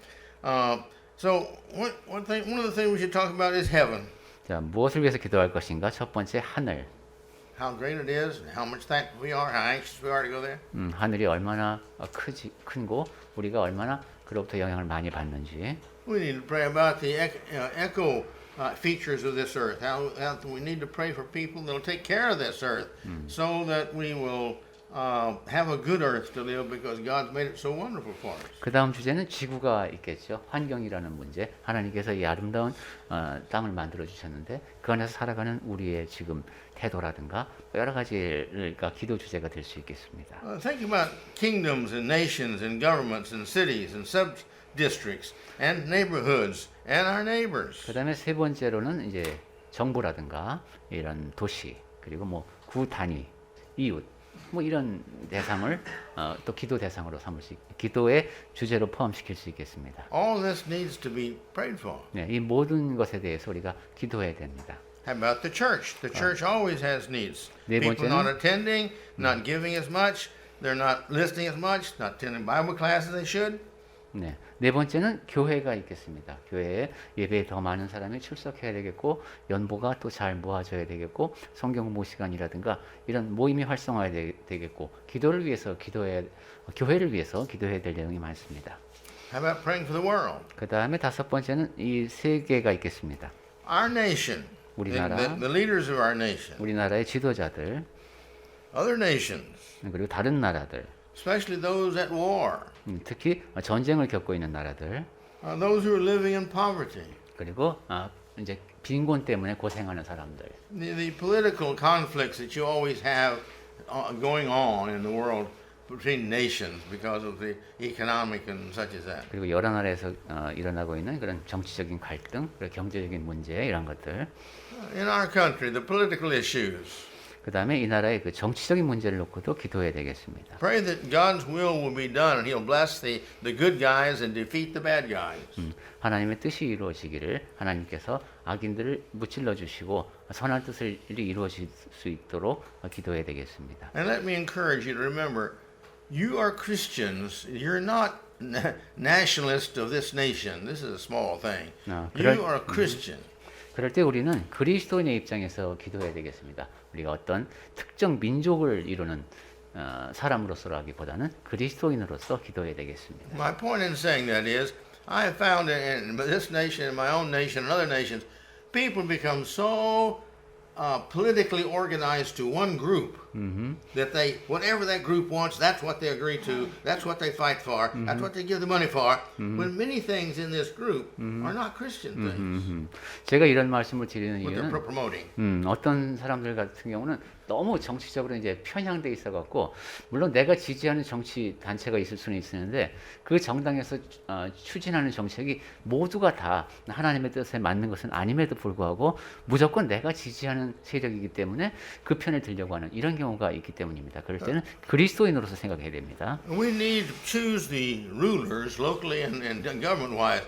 [SPEAKER 1] So one of the things we should talk about is heaven.
[SPEAKER 2] 자, 무엇을 위해서 기도할 것인가? 첫 번째 하늘.
[SPEAKER 1] How great it is, and how much thankful we are, how anxious we are to go there.
[SPEAKER 2] 하늘이 얼마나 큰고 우리가 얼마나 그로부터 영향을 많이 받는지.
[SPEAKER 1] We need to pray about the eco features of this earth. How we need to pray for people that will take care of this earth, so that we will have a good earth to live, because God's made it so wonderful for us.
[SPEAKER 2] 그 다음 주제는 지구가 있겠죠. 환경이라는 문제. 하나님께서 이 아름다운 땅을 만들어 주셨는데 그 안에서 살아가는 우리의 지금 태도라든가 여러 가지가 기도 주제가 될 수 있겠습니다.
[SPEAKER 1] Think about kingdoms and nations and governments and cities and sub-districts and neighborhoods and our neighbors.
[SPEAKER 2] 그 다음에 세 번째로는 이제 정부라든가 이런 도시 그리고 뭐 구 단위, 이웃 뭐 이런 대상을 또 기도 대상으로 삼을 수 기도의 주제로 포함시킬 수 있겠습니다.
[SPEAKER 1] All this needs to be prayed for.
[SPEAKER 2] 네, 이 모든 것에 대해서 우리가 기도해야 됩니다.
[SPEAKER 1] How about the church? The church always has needs.
[SPEAKER 2] 네
[SPEAKER 1] People
[SPEAKER 2] 번째는-
[SPEAKER 1] not attending, not giving as much, they're not listening as much, not attending Bible classes they should.
[SPEAKER 2] 네, 네 번째는 교회가 있겠습니다. 교회에 예배에 더 많은 사람이 출석해야 되겠고 연보가 또 잘 모아져야 되겠고 성경 공부 시간이라든가 이런 모임이 활성화해야 되겠고 기도를 위해서 교회를 위해서 기도해야 될 내용이 많습니다.
[SPEAKER 1] How about praying for the world?
[SPEAKER 2] 그 다음에 다섯 번째는 이 세계가 있겠습니다.
[SPEAKER 1] Our nation,
[SPEAKER 2] 우리나라.
[SPEAKER 1] the leaders of our nation,
[SPEAKER 2] 우리나라의 지도자들
[SPEAKER 1] other nations,
[SPEAKER 2] 그리고 다른 나라들
[SPEAKER 1] especially those at war,
[SPEAKER 2] 특히 전쟁을 겪고 있는 나라들
[SPEAKER 1] those who are living in poverty,
[SPEAKER 2] 그리고 이제 빈곤 때문에 고생하는 사람들
[SPEAKER 1] the political conflicts that you always have going on in the world between nations because of the economic and such as that.
[SPEAKER 2] 그리고 여러 나라에서 일어나고 있는 그런 정치적인 갈등, 그리고 경제적인 문제 이런 것들.
[SPEAKER 1] In our country, the political issues.
[SPEAKER 2] 그 다음에 이 나라의 그 정치적인 문제를 놓고도 기도해야 되겠습니다.
[SPEAKER 1] Pray that God's will will be done and He'll bless the good guys and defeat the bad guys.
[SPEAKER 2] 하나님의 뜻이 이루어지기를 하나님께서 악인들을 무찔러 주시고 선한 뜻을 이루어질 수 있도록 기도해야 되겠습니다.
[SPEAKER 1] And let me encourage you to remember, you are Christians. You're not nationalists of this nation. This is a small thing. You are a Christian.
[SPEAKER 2] 그럴 때 우리는 그리스도인의 입장에서 기도해야 되겠습니다. 우리가 어떤 특정 민족을 이루는 사람으로서라기보다는 그리스도인으로서 기도해야 되겠습니다.
[SPEAKER 1] My point in saying that is, I have found in this nation, in my own nation, and other nations, people become so politically organized to one group that they, whatever that group wants, that's what they agree to, that's what they fight for, that's what they give the money for. When many things in this group are not Christian things,
[SPEAKER 2] 제가 이런 말씀을 드리는
[SPEAKER 1] what they're
[SPEAKER 2] 이유는
[SPEAKER 1] promoting.
[SPEAKER 2] 어떤 사람들 같은 경우는 너무 정치적으로 이제 편향돼 있어 갖고 물론 내가 지지하는 정치 단체가 있을 수는 있는데 그 정당에서 추진하는 정책이 모두가 다 하나님의 뜻에 맞는 것은 아님에도 불구하고 무조건 내가 지지하는 세력이기 때문에 그 편을 들려고 하는 이런 경우가 있기 때문입니다. 그럴 때는 그리스도인으로서 생각해야 됩니다.
[SPEAKER 1] We need to choose the rulers locally and government-wise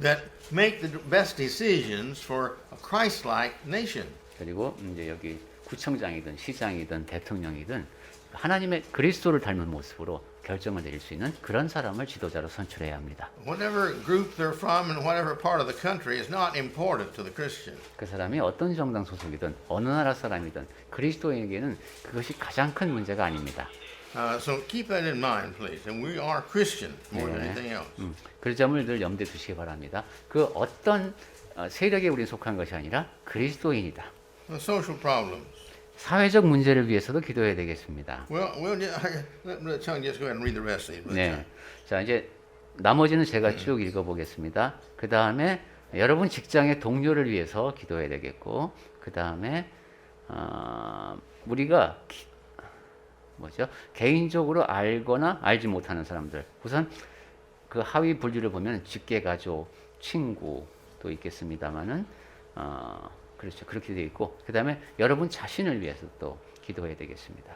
[SPEAKER 1] that make the best decisions for a Christ-like nation.
[SPEAKER 2] 그리고 이제 여기 구청장이든 시장이든 대통령이든 하나님의 그리스도를 닮은 모습으로 결정을 내릴 수 있는 그런 사람을 지도자로 선출해야 합니다.
[SPEAKER 1] Whatever group they're from and whatever part of the country is not important to the Christian.
[SPEAKER 2] 그 사람이 어떤 정당 소속이든 어느 나라 사람이든 그리스도인에게는 그것이 가장 큰 문제가 아닙니다.
[SPEAKER 1] So keep that in mind, please. And we are Christian more than
[SPEAKER 2] 네.
[SPEAKER 1] anything else.
[SPEAKER 2] 그 점을 늘 염두에 두시기 바랍니다. 그 어떤 세력에 우리 속한 것이 아니라 그리스도인이다.
[SPEAKER 1] The social problems.
[SPEAKER 2] 사회적 문제를 위해서도 기도해야 되겠습니다.
[SPEAKER 1] Well, let Brother Chung just go ahead and read the rest of these.
[SPEAKER 2] 네. 자, 이제 나머지는 제가 쭉 읽어보겠습니다. 그 다음에 여러분 직장의 동료를 위해서 기도해야 되겠고, 그 다음에 우리가 개인적으로 알거나 알지 못하는 사람들. 우선 그 하위 분류를 보면 직계가족, 친구도 있겠습니다만은 그렇죠. 그렇게 되어 있고, 그 다음에 여러분 자신을 위해서 또 기도해야 되겠습니다.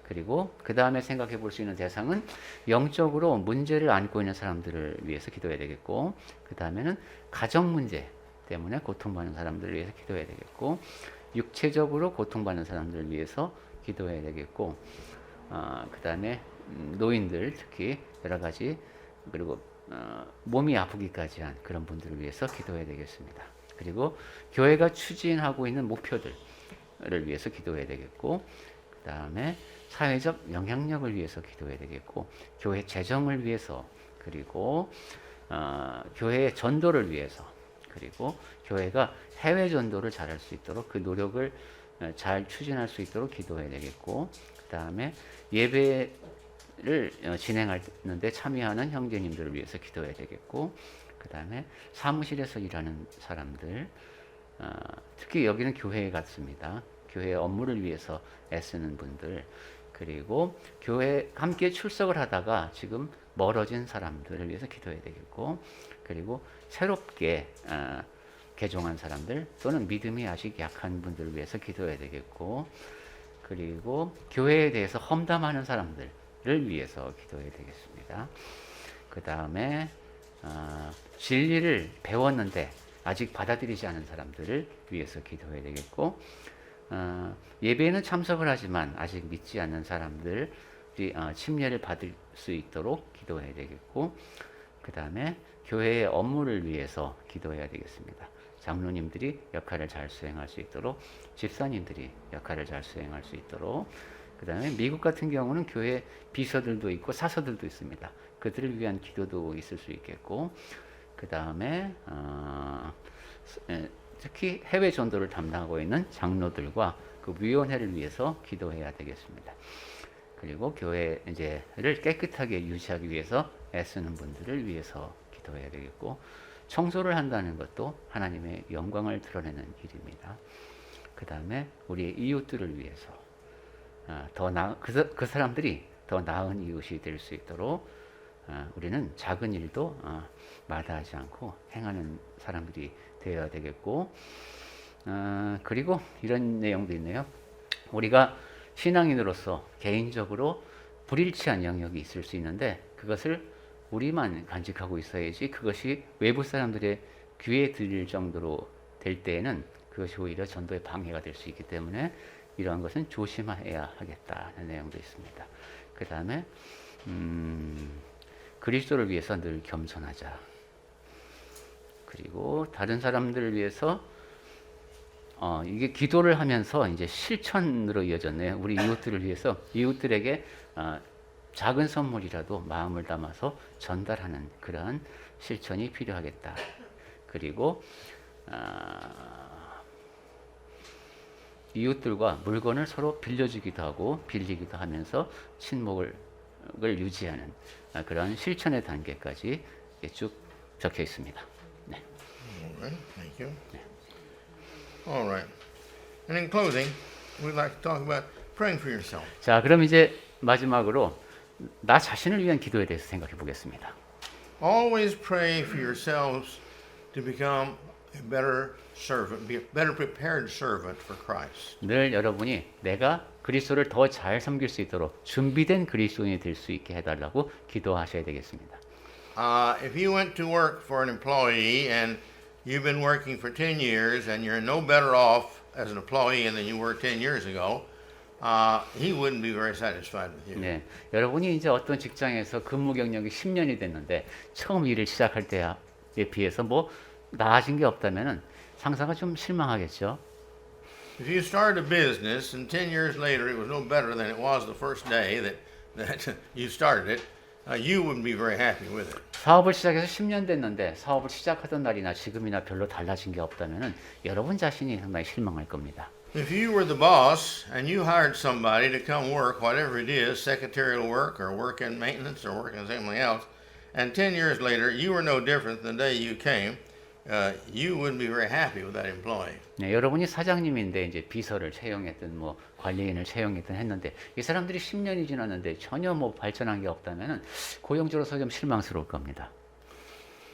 [SPEAKER 2] 그리고 그 다음에 생각해 볼 수 있는 대상은 영적으로 문제를 안고 있는 사람들을 위해서 기도해야 되겠고, 그 다음에는 가정 문제 때문에 고통받는 사람들을 위해서 기도해야 되겠고, 육체적으로 고통받는 사람들을 위해서 기도해야 되겠고, 그 다음에 노인들 특히 여러 가지, 그리고 몸이 아프기까지 한 그런 분들을 위해서 기도해야 되겠습니다. 그리고 교회가 추진하고 있는 목표들을 위해서 기도해야 되겠고, 그 다음에 사회적 영향력을 위해서 기도해야 되겠고, 교회 재정을 위해서, 그리고 교회의 전도를 위해서, 그리고 교회가 해외 전도를 잘할 수 있도록 그 노력을 잘 추진할 수 있도록 기도해야 되겠고, 그 다음에 예배를 진행하는데 참여하는 형제님들을 위해서 기도해야 되겠고, 그 다음에 사무실에서 일하는 사람들, 특히 여기는 교회 같습니다. 교회 업무를 위해서 애쓰는 분들, 그리고 교회 함께 출석을 하다가 지금 멀어진 사람들을 위해서 기도해야 되겠고, 그리고 새롭게 개종한 사람들 또는 믿음이 아직 약한 분들을 위해서 기도해야 되겠고, 그리고 교회에 대해서 험담하는 사람들을 위해서 기도해야 되겠습니다. 그 다음에 진리를 배웠는데 아직 받아들이지 않은 사람들을 위해서 기도해야 되겠고, 예배에는 참석을 하지만 아직 믿지 않는 사람들이 침례를 받을 수 있도록 기도해야 되겠고, 그 다음에 교회의 업무를 위해서 기도해야 되겠습니다. 장로님들이 역할을 잘 수행할 수 있도록, 집사님들이 역할을 잘 수행할 수 있도록, 그 다음에 미국 같은 경우는 교회 비서들도 있고 사서들도 있습니다. 그들을 위한 기도도 있을 수 있겠고, 그 다음에 특히 해외 전도를 담당하고 있는 장로들과 그 위원회를 위해서 기도해야 되겠습니다. 그리고 교회를 깨끗하게 유지하기 위해서 애쓰는 분들을 위해서 기도해야 되겠고, 청소를 한다는 것도 하나님의 영광을 드러내는 일입니다. 그 다음에 우리의 이웃들을 위해서 그 사람들이 더 나은 이웃이 될 수 있도록 우리는 작은 일도 마다하지 않고 행하는 사람들이 되어야 되겠고, 그리고 이런 내용도 있네요. 우리가 신앙인으로서 개인적으로 불일치한 영역이 있을 수 있는데 그것을 우리만 간직하고 있어야지 그것이 외부 사람들의 귀에 들릴 정도로 될 때에는 그것이 오히려 전도의 방해가 될 수 있기 때문에 이러한 것은 조심해야 하겠다는 내용도 있습니다. 그 다음에 그리스도를 위해서 늘 겸손하자. 그리고 다른 사람들을 위해서 이게 기도를 하면서 이제 실천으로 이어졌네요. 우리 이웃들을 위해서 이웃들에게 작은 선물이라도 마음을 담아서 전달하는 그러한 실천이 필요하겠다. 그리고 이웃들과 물건을 서로 빌려주기도 하고 빌리기도 하면서 친목을 유지하는 그런 실천의 단계까지 쭉 적혀 있습니다. 네.
[SPEAKER 1] All right, thank you. All right. And in closing, we'd like to talk about praying for yourself.
[SPEAKER 2] 자, 그럼 이제 마지막으로 나 자신을 위한 기도에 대해서 생각해 보겠습니다.
[SPEAKER 1] Always pray for yourselves to become a better servant, be a better prepared servant for Christ.
[SPEAKER 2] 늘 여러분이 내가 그리스도를 더 잘 섬길 수 있도록 준비된 그리스도인이 될 수 있게 해달라고 기도하셔야 되겠습니다.
[SPEAKER 1] If you went to work for an employee and you've been working for 10 years and you're no better off as an employee than you were 10 years ago, he wouldn't be very satisfied with you.
[SPEAKER 2] 네, 여러분이 이제 어떤 직장에서 근무 경력이 10년이 됐는데 처음 일을 시작할 때에 비해서 뭐 나아진 게 없다면은 상사가 좀 실망하겠죠.
[SPEAKER 1] If you start a business and 10 years later it was no better than it was the first day that you started it, you wouldn't be very happy with it.
[SPEAKER 2] 사업을 시작해서 10년 됐는데 사업을 시작하던 날이나 지금이나 별로 달라진 게 없다면은 여러분 자신이 상당히 실망할 겁니다.
[SPEAKER 1] If you were the boss and you hired somebody to come work, whatever it is, secretarial work or work in maintenance or work in something else, and 10 years later you were no different than the day you came, you wouldn't be very happy with that employee.
[SPEAKER 2] 네, 여러분이 사장님인데 이제 비서를 채용했든 뭐 관리인을 채용했든 했는데 이 사람들이 10년이 지났는데 전혀 뭐 발전한 게 없다면은 고용주로서 좀 실망스러울 겁니다.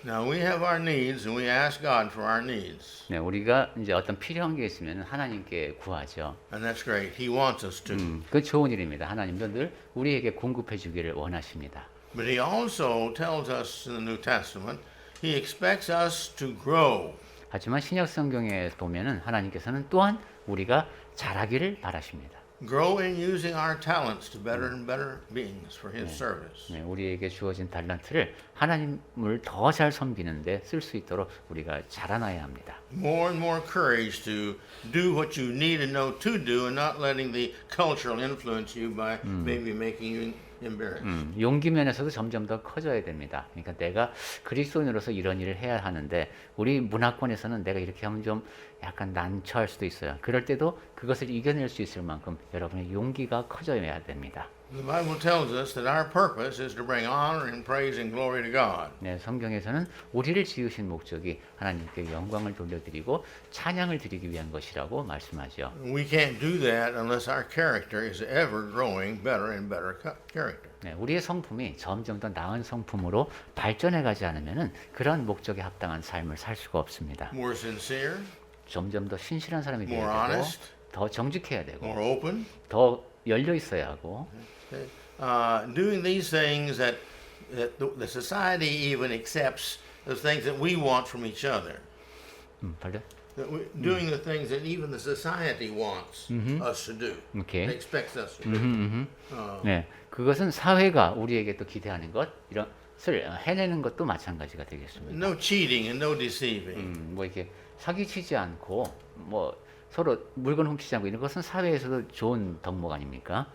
[SPEAKER 1] Now we have our needs and we ask God for our needs.
[SPEAKER 2] 네, 우리가 이제 어떤 필요한 게 있으면 하나님께 구하죠.
[SPEAKER 1] And that's great. He wants us to.
[SPEAKER 2] 그 좋은 일입니다. 하나님도 늘 우리에게 공급해 주기를 원하십니다.
[SPEAKER 1] But he also tells us in the New Testament, he expects us to grow.
[SPEAKER 2] 하지만 신약 성경에 보면은 하나님께서는 또한 우리가 자라기를 바라십니다.
[SPEAKER 1] Grow in using our talents to better and better beings for his service.
[SPEAKER 2] 네, 우리에게 주어진 달란트를 하나님을 더 잘 섬기는데 쓸 수 있도록 우리가 자라나야 합니다.
[SPEAKER 1] More and more courage to do what you need and know to do and not letting the cultural influence you by maybe making you embarrassed.
[SPEAKER 2] 용기 면에서도 점점 더 커져야 됩니다. 그러니까 내가 그리스도인으로서 이런 일을 해야 하는데 우리 문화권에서는 내가 이렇게 하면 좀 약간 난처할 수도 있어요. 그럴 때도 그것을 이겨낼 수 있을 만큼 여러분의 용기가 커져야 됩니다.
[SPEAKER 1] The Bible tells us that our purpose is to bring honor and praise and glory to God.
[SPEAKER 2] 네, 성경에서는 우리를 지으신 목적이 하나님께 영광을 돌려드리고 찬양을 드리기 위한 것이라고 말씀하죠.
[SPEAKER 1] We can't do that unless our character is ever growing better and better character.
[SPEAKER 2] 네, 우리의 성품이 점점 더 나은 성품으로 발전해 가지 않으면은 그런 목적에 합당한 삶을 살 수가 없습니다.
[SPEAKER 1] More sincere,
[SPEAKER 2] 점점 더 신실한 사람이
[SPEAKER 1] more
[SPEAKER 2] 되어야 되고
[SPEAKER 1] honest,
[SPEAKER 2] 더 정직해야 되고
[SPEAKER 1] more open.
[SPEAKER 2] 더 열려 있어야 하고
[SPEAKER 1] Doing these things that the society even accepts the things that we want from each other.
[SPEAKER 2] 발려?
[SPEAKER 1] Doing the things that even the society wants us to do.
[SPEAKER 2] 오케이.
[SPEAKER 1] Expects us to do.
[SPEAKER 2] 네, 그것은 사회가 우리에게 또 기대하는 것 이런 것을 해내는 것도 마찬가지가 되겠습니다.
[SPEAKER 1] No cheating and no deceiving.
[SPEAKER 2] 뭐 이렇게 사기치지 않고 뭐 서로 물건 훔치지 않고 이런 것은 사회에서도 좋은 덕목 아닙니까?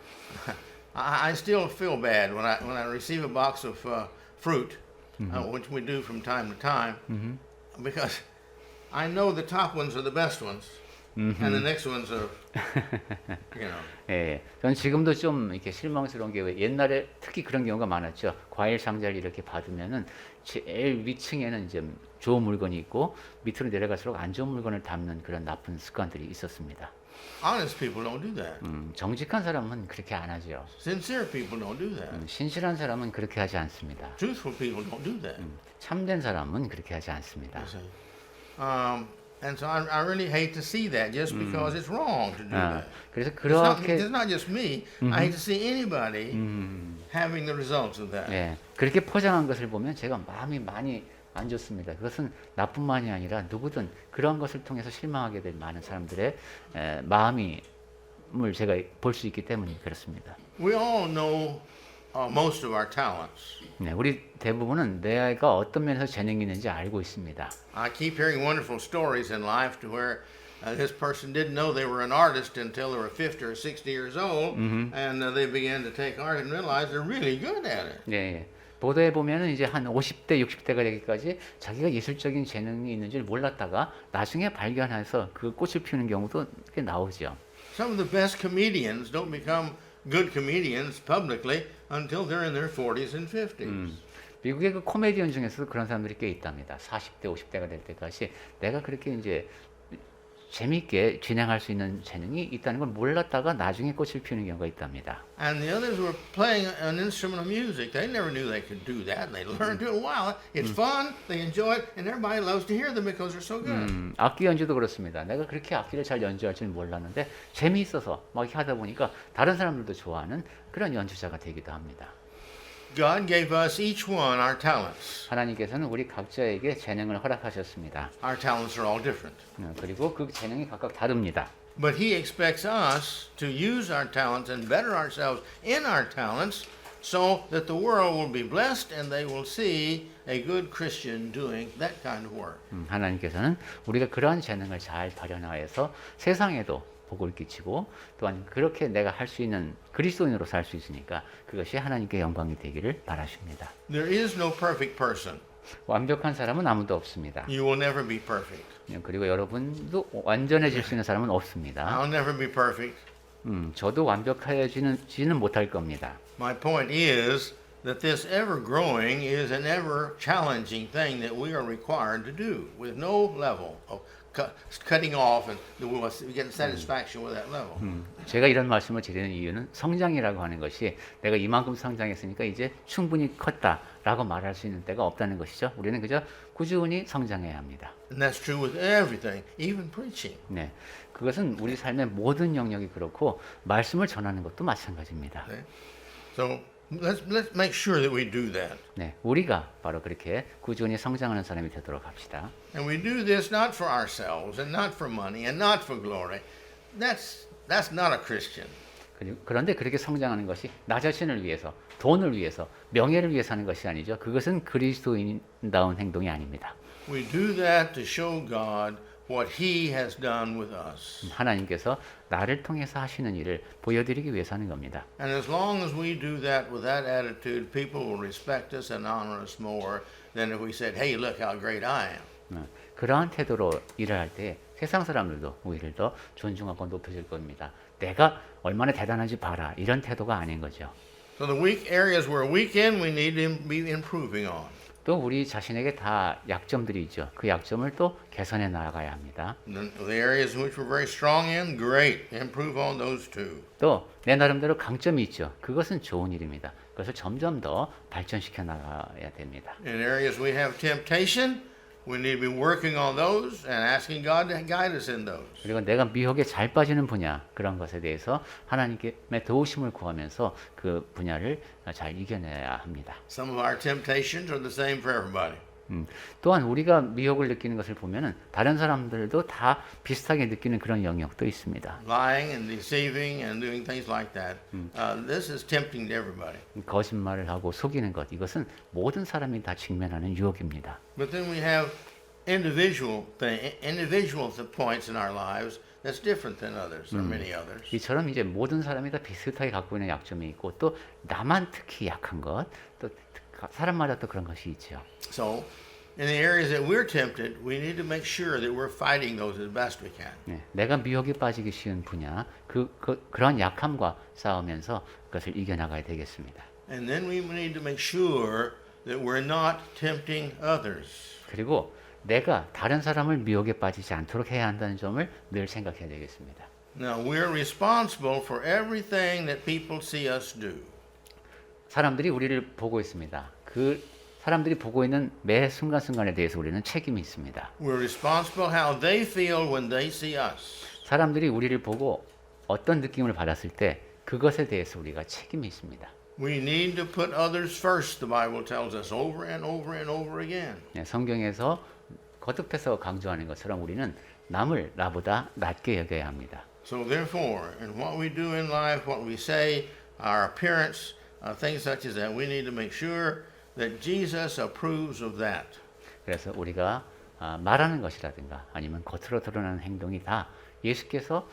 [SPEAKER 1] I still feel bad when I receive a box of fruit, which we do from time to time, because I know the top ones are the best ones, and the next ones are, you know.
[SPEAKER 2] 예, 전 지금도 좀 이렇게 실망스러운 게 옛날에 특히 그런 경우가 많았죠. 과일 상자를 이렇게 받으면은 제일 위층에는 이제 좋은 물건이 있고 밑으로 내려갈수록 안 좋은 물건을 담는 그런 나쁜 습관들이 있었습니다.
[SPEAKER 1] Honest people don't do that.
[SPEAKER 2] 정직한 사람은 그렇게 안 하죠.
[SPEAKER 1] Sincere people don't do that.
[SPEAKER 2] 신실한 사람은 그렇게 하지 않습니다.
[SPEAKER 1] Truthful people don't do that.
[SPEAKER 2] 참된 사람은 그렇게 하지 않습니다.
[SPEAKER 1] You see. And so I really hate to see that just because it's wrong to do
[SPEAKER 2] 아,
[SPEAKER 1] that.
[SPEAKER 2] 그래서
[SPEAKER 1] It's
[SPEAKER 2] 그렇게
[SPEAKER 1] not just me. I hate to see anybody having the results of that.
[SPEAKER 2] 예, 그렇게 포장한 것을 보면 제가 마음이 많이 안 좋습니다. 그것은 나뿐만이 아니라 누구든 그런 것을 통해서 실망하게 될 많은 사람들의 마음을 제가 볼 수 있기 때문에 그렇습니다.
[SPEAKER 1] We all know most of our talents.
[SPEAKER 2] 네, 우리 대부분은 내가 어떤 면에서 재능이 있는지 알고 있습니다.
[SPEAKER 1] I keep hearing wonderful stories in life to where this person didn't know they were an artist until they were 50 or 60 years old, and they began to take art and realize they're really good at it.
[SPEAKER 2] 네, 예. 보도에 보면은 이제 한 50대, 60대가 되기까지 자기가 예술적인 재능이 있는 줄 몰랐다가 나중에 발견해서 그 꽃을 피우는 경우도 꽤 나오죠.
[SPEAKER 1] Some of the best comedians don't become good comedians publicly until they're in their 40s and 50s.
[SPEAKER 2] 미국의 그 코미디언 중에서도 그런 사람들이 꽤 있답니다. 40대, 50대가 될 때까지 내가 그렇게 이제 재미있게 진행할 수 있는 재능이 있다는 걸 몰랐다가 나중에 꽃을 피우는 경우가 있답니다.
[SPEAKER 1] And the others were playing an instrument of music. They never knew they could do that. They learned to it. Wow, it's fun. They enjoy it, and everybody loves to hear them because they're so good.
[SPEAKER 2] 악기 연주도 그렇습니다. 내가 그렇게 악기를 잘 연주할 줄 몰랐는데 재미있어서 막 이렇게 하다 보니까 다른 사람들도 좋아하는 그런 연주자가 되기도 합니다.
[SPEAKER 1] God gave us each one our talents.
[SPEAKER 2] 하나님께서는 우리 각자에게 재능을 허락하셨습니다.
[SPEAKER 1] Our talents are all different.
[SPEAKER 2] 그리고 그 재능이 각각 다릅니다.
[SPEAKER 1] But He expects us to use our talents and better ourselves in our talents so that the world will be blessed and they will see a good Christian doing that kind of work.
[SPEAKER 2] 하나님께서는 우리가 그러한 재능을 잘 발현하여서 세상에도 복을 끼치고 또한 그렇게 내가 할 수 있는 그리스도인으로 살 수 있으니까 그것이 하나님께 영광이 되기를 바라십니다.
[SPEAKER 1] There is no perfect person.
[SPEAKER 2] 완벽한 사람은 아무도 없습니다.
[SPEAKER 1] You will never be perfect.
[SPEAKER 2] 그리고 여러분도 완전해질 수 있는 사람은 없습니다.
[SPEAKER 1] I'll never be perfect.
[SPEAKER 2] 저도 완벽해지는 못할 겁니다.
[SPEAKER 1] My point is that this ever growing is an ever challenging thing that we are required to do with no level of cutting off and we'll get satisfaction with that level.
[SPEAKER 2] 제가 이런 말씀을 드리는 이유는 성장이라고 하는 것이 내가 이만큼 성장했으니까 이제 충분히 컸다라고 말할 수 있는 때가 없다는 것이죠. 우리는 그저 꾸준히 성장해야 합니다.
[SPEAKER 1] And that's true with everything, even preaching.
[SPEAKER 2] 네, 그것은 우리 삶의 모든 영역이 그렇고 말씀을 전하는 것도 마찬가지입니다.
[SPEAKER 1] Okay? So let's make sure that we do that.
[SPEAKER 2] 네, 우리가 바로 그렇게 꾸준히 성장하는 사람이 되도록 합시다.
[SPEAKER 1] And we do this not for ourselves and not for money and not for glory. That's not a Christian.
[SPEAKER 2] 그런데 그렇게 성장하는 것이 나 자신을 위해서, 돈을 위해서, 명예를 위해서 하는 것이 아니죠. 그것은 그리스도인다운 행동이 아닙니다.
[SPEAKER 1] We do that to show God what He has done with us.
[SPEAKER 2] 하나님께서 나를 통해서 하시는 일을 보여드리기 위해서 하는 겁니다.
[SPEAKER 1] And as long as we do that with that attitude, people will respect us and honor us more than if we said, "Hey, look how great I am."
[SPEAKER 2] 그러한 태도로 일을 할 때 세상 사람들도 우리를 더 존중하고 높여줄 겁니다. 내가 얼마나 대단한지 봐라. 이런 태도가 아닌 거죠.
[SPEAKER 1] So the weak areas we're weak in, we need to be improving on.
[SPEAKER 2] 또 우리 자신에게 다 약점들이 있죠. 그 약점을 또 개선해 나가야 합니다.
[SPEAKER 1] And the areas in which we're very strong in, great. Improve on those too.
[SPEAKER 2] 또 내 나름대로 강점이 있죠. 그것은 좋은 일입니다. 그것을 점점 더 발전시켜 나가야 됩니다.
[SPEAKER 1] In areas we have temptation, we need to be working on those and asking God to guide us in those.
[SPEAKER 2] 그리고 내가 미혹에 잘 빠지는 분야 그런 것에 대해서 하나님께 도우심을 구하면서 그 분야를 잘 이겨내야 합니다.
[SPEAKER 1] Some of our temptations are the same for everybody.
[SPEAKER 2] 또한 우리가 미혹을 느끼는 것을 보면은 다른 사람들도 다 비슷하게 느끼는 그런 영역도 있습니다.
[SPEAKER 1] Lying and deceiving and doing things like that. This is tempting to everybody.
[SPEAKER 2] 거짓말을 하고 속이는 것 이것은 모든 사람이 다 직면하는 유혹입니다.
[SPEAKER 1] But then we have individual points in our lives that's different than others or many others.
[SPEAKER 2] 이처럼 이제 모든 사람이 다 비슷하게 갖고 있는 약점이 있고 또 나만 특히 약한 것, 또 사람마다 또 그런 것이 있죠.
[SPEAKER 1] So, in the areas that we're tempted, we need to make sure that we're fighting those as best we can.
[SPEAKER 2] 네, 내가 미혹에 빠지기 쉬운 분야, 그런 약함과 싸우면서 그것을 이겨나가야 되겠습니다.
[SPEAKER 1] And then we need to make sure that we're not tempting others.
[SPEAKER 2] 그리고 내가 다른 사람을 미혹에 빠지지 않도록 해야 한다는 점을 늘 생각해야 되겠습니다.
[SPEAKER 1] Now, we're responsible for everything that people see us do.
[SPEAKER 2] 사람들이 우리를 보고 있습니다. 그 사람들이 보고 있는 매 순간순간에 대해서 우리는 책임이 있습니다.
[SPEAKER 1] We're responsible how they feel when they see us.
[SPEAKER 2] 사람들이 우리를 보고 어떤 느낌을 받았을 때 그것에 대해서 우리가 책임이 있습니다.
[SPEAKER 1] We need to put others first, the Bible tells us over and over and over again.
[SPEAKER 2] 네, 성경에서 거듭해서 강조하는 것처럼 우리는 남을 나보다 낮게 여겨야 합니다.
[SPEAKER 1] So therefore, in what we do in life, what we say, our appearance, things such as that, we need to make sure that Jesus approves of that.
[SPEAKER 2] 그래서 우리가 말하는 것이라든가 아니면 겉으로 드러나는 행동이 다 예수께서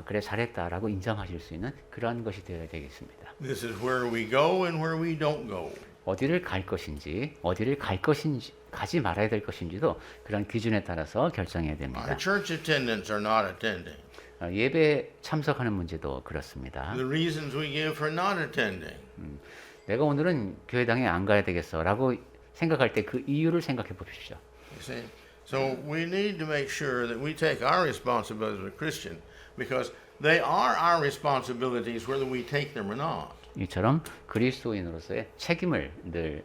[SPEAKER 2] 그래 잘했다라고 인정하실 수 있는 그러한 것이 되어야 되겠습니다.
[SPEAKER 1] This is where we go and where we don't go.
[SPEAKER 2] 어디를 갈 것인지, 어디를 갈 것인지, 가지 말아야 될 것인지도 그런 기준에 따라서 결정해야 됩니다.
[SPEAKER 1] Our church attendants are not attending.
[SPEAKER 2] 예배 참석하는 문제도 그렇습니다.
[SPEAKER 1] The reasons we give for not attending.
[SPEAKER 2] 내가 오늘은 교회당에 안 가야 되겠어라고 생각할 때 그 이유를 생각해 보십시오.
[SPEAKER 1] You see? So we need to make sure that we take our responsibilities as a Christian because they are our responsibilities whether we take them or not.
[SPEAKER 2] 이처럼 그리스도인으로서의 책임을 늘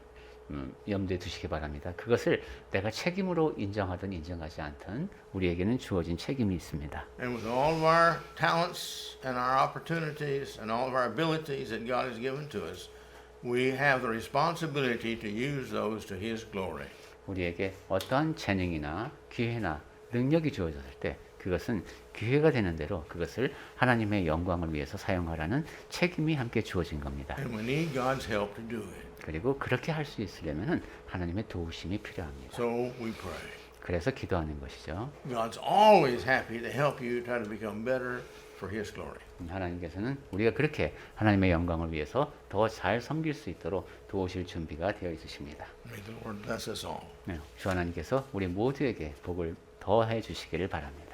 [SPEAKER 2] 염두에 두시기 바랍니다. 그것을 내가 책임으로 인정하든 인정하지 않든 우리에게는 주어진 책임이 있습니다.
[SPEAKER 1] And with all of our talents and our opportunities and all of our abilities that God has given to us, we have the responsibility to use those to His glory.
[SPEAKER 2] 우리에게 어떠한 재능이나 기회나 능력이 주어졌을 때 그것은 기회가 되는 대로 그것을 하나님의 영광을 위해서 사용하라는 책임이 함께 주어진 겁니다.
[SPEAKER 1] And we need God's help to do it.
[SPEAKER 2] 그리고 그렇게 할 수 있으려면 하나님의 도우심이 필요합니다.
[SPEAKER 1] So we pray.
[SPEAKER 2] 그래서 기도하는 것이죠.
[SPEAKER 1] God's always happy to help you try to become better for His glory.
[SPEAKER 2] 하나님께서는 우리가 그렇게 하나님의 영광을 위해서 더 잘 섬길 수 있도록 도우실 준비가 되어 있으십니다.
[SPEAKER 1] May the Lord bless us all.
[SPEAKER 2] 네, 주 하나님께서 우리 모두에게 복을 더해 주시기를 바랍니다.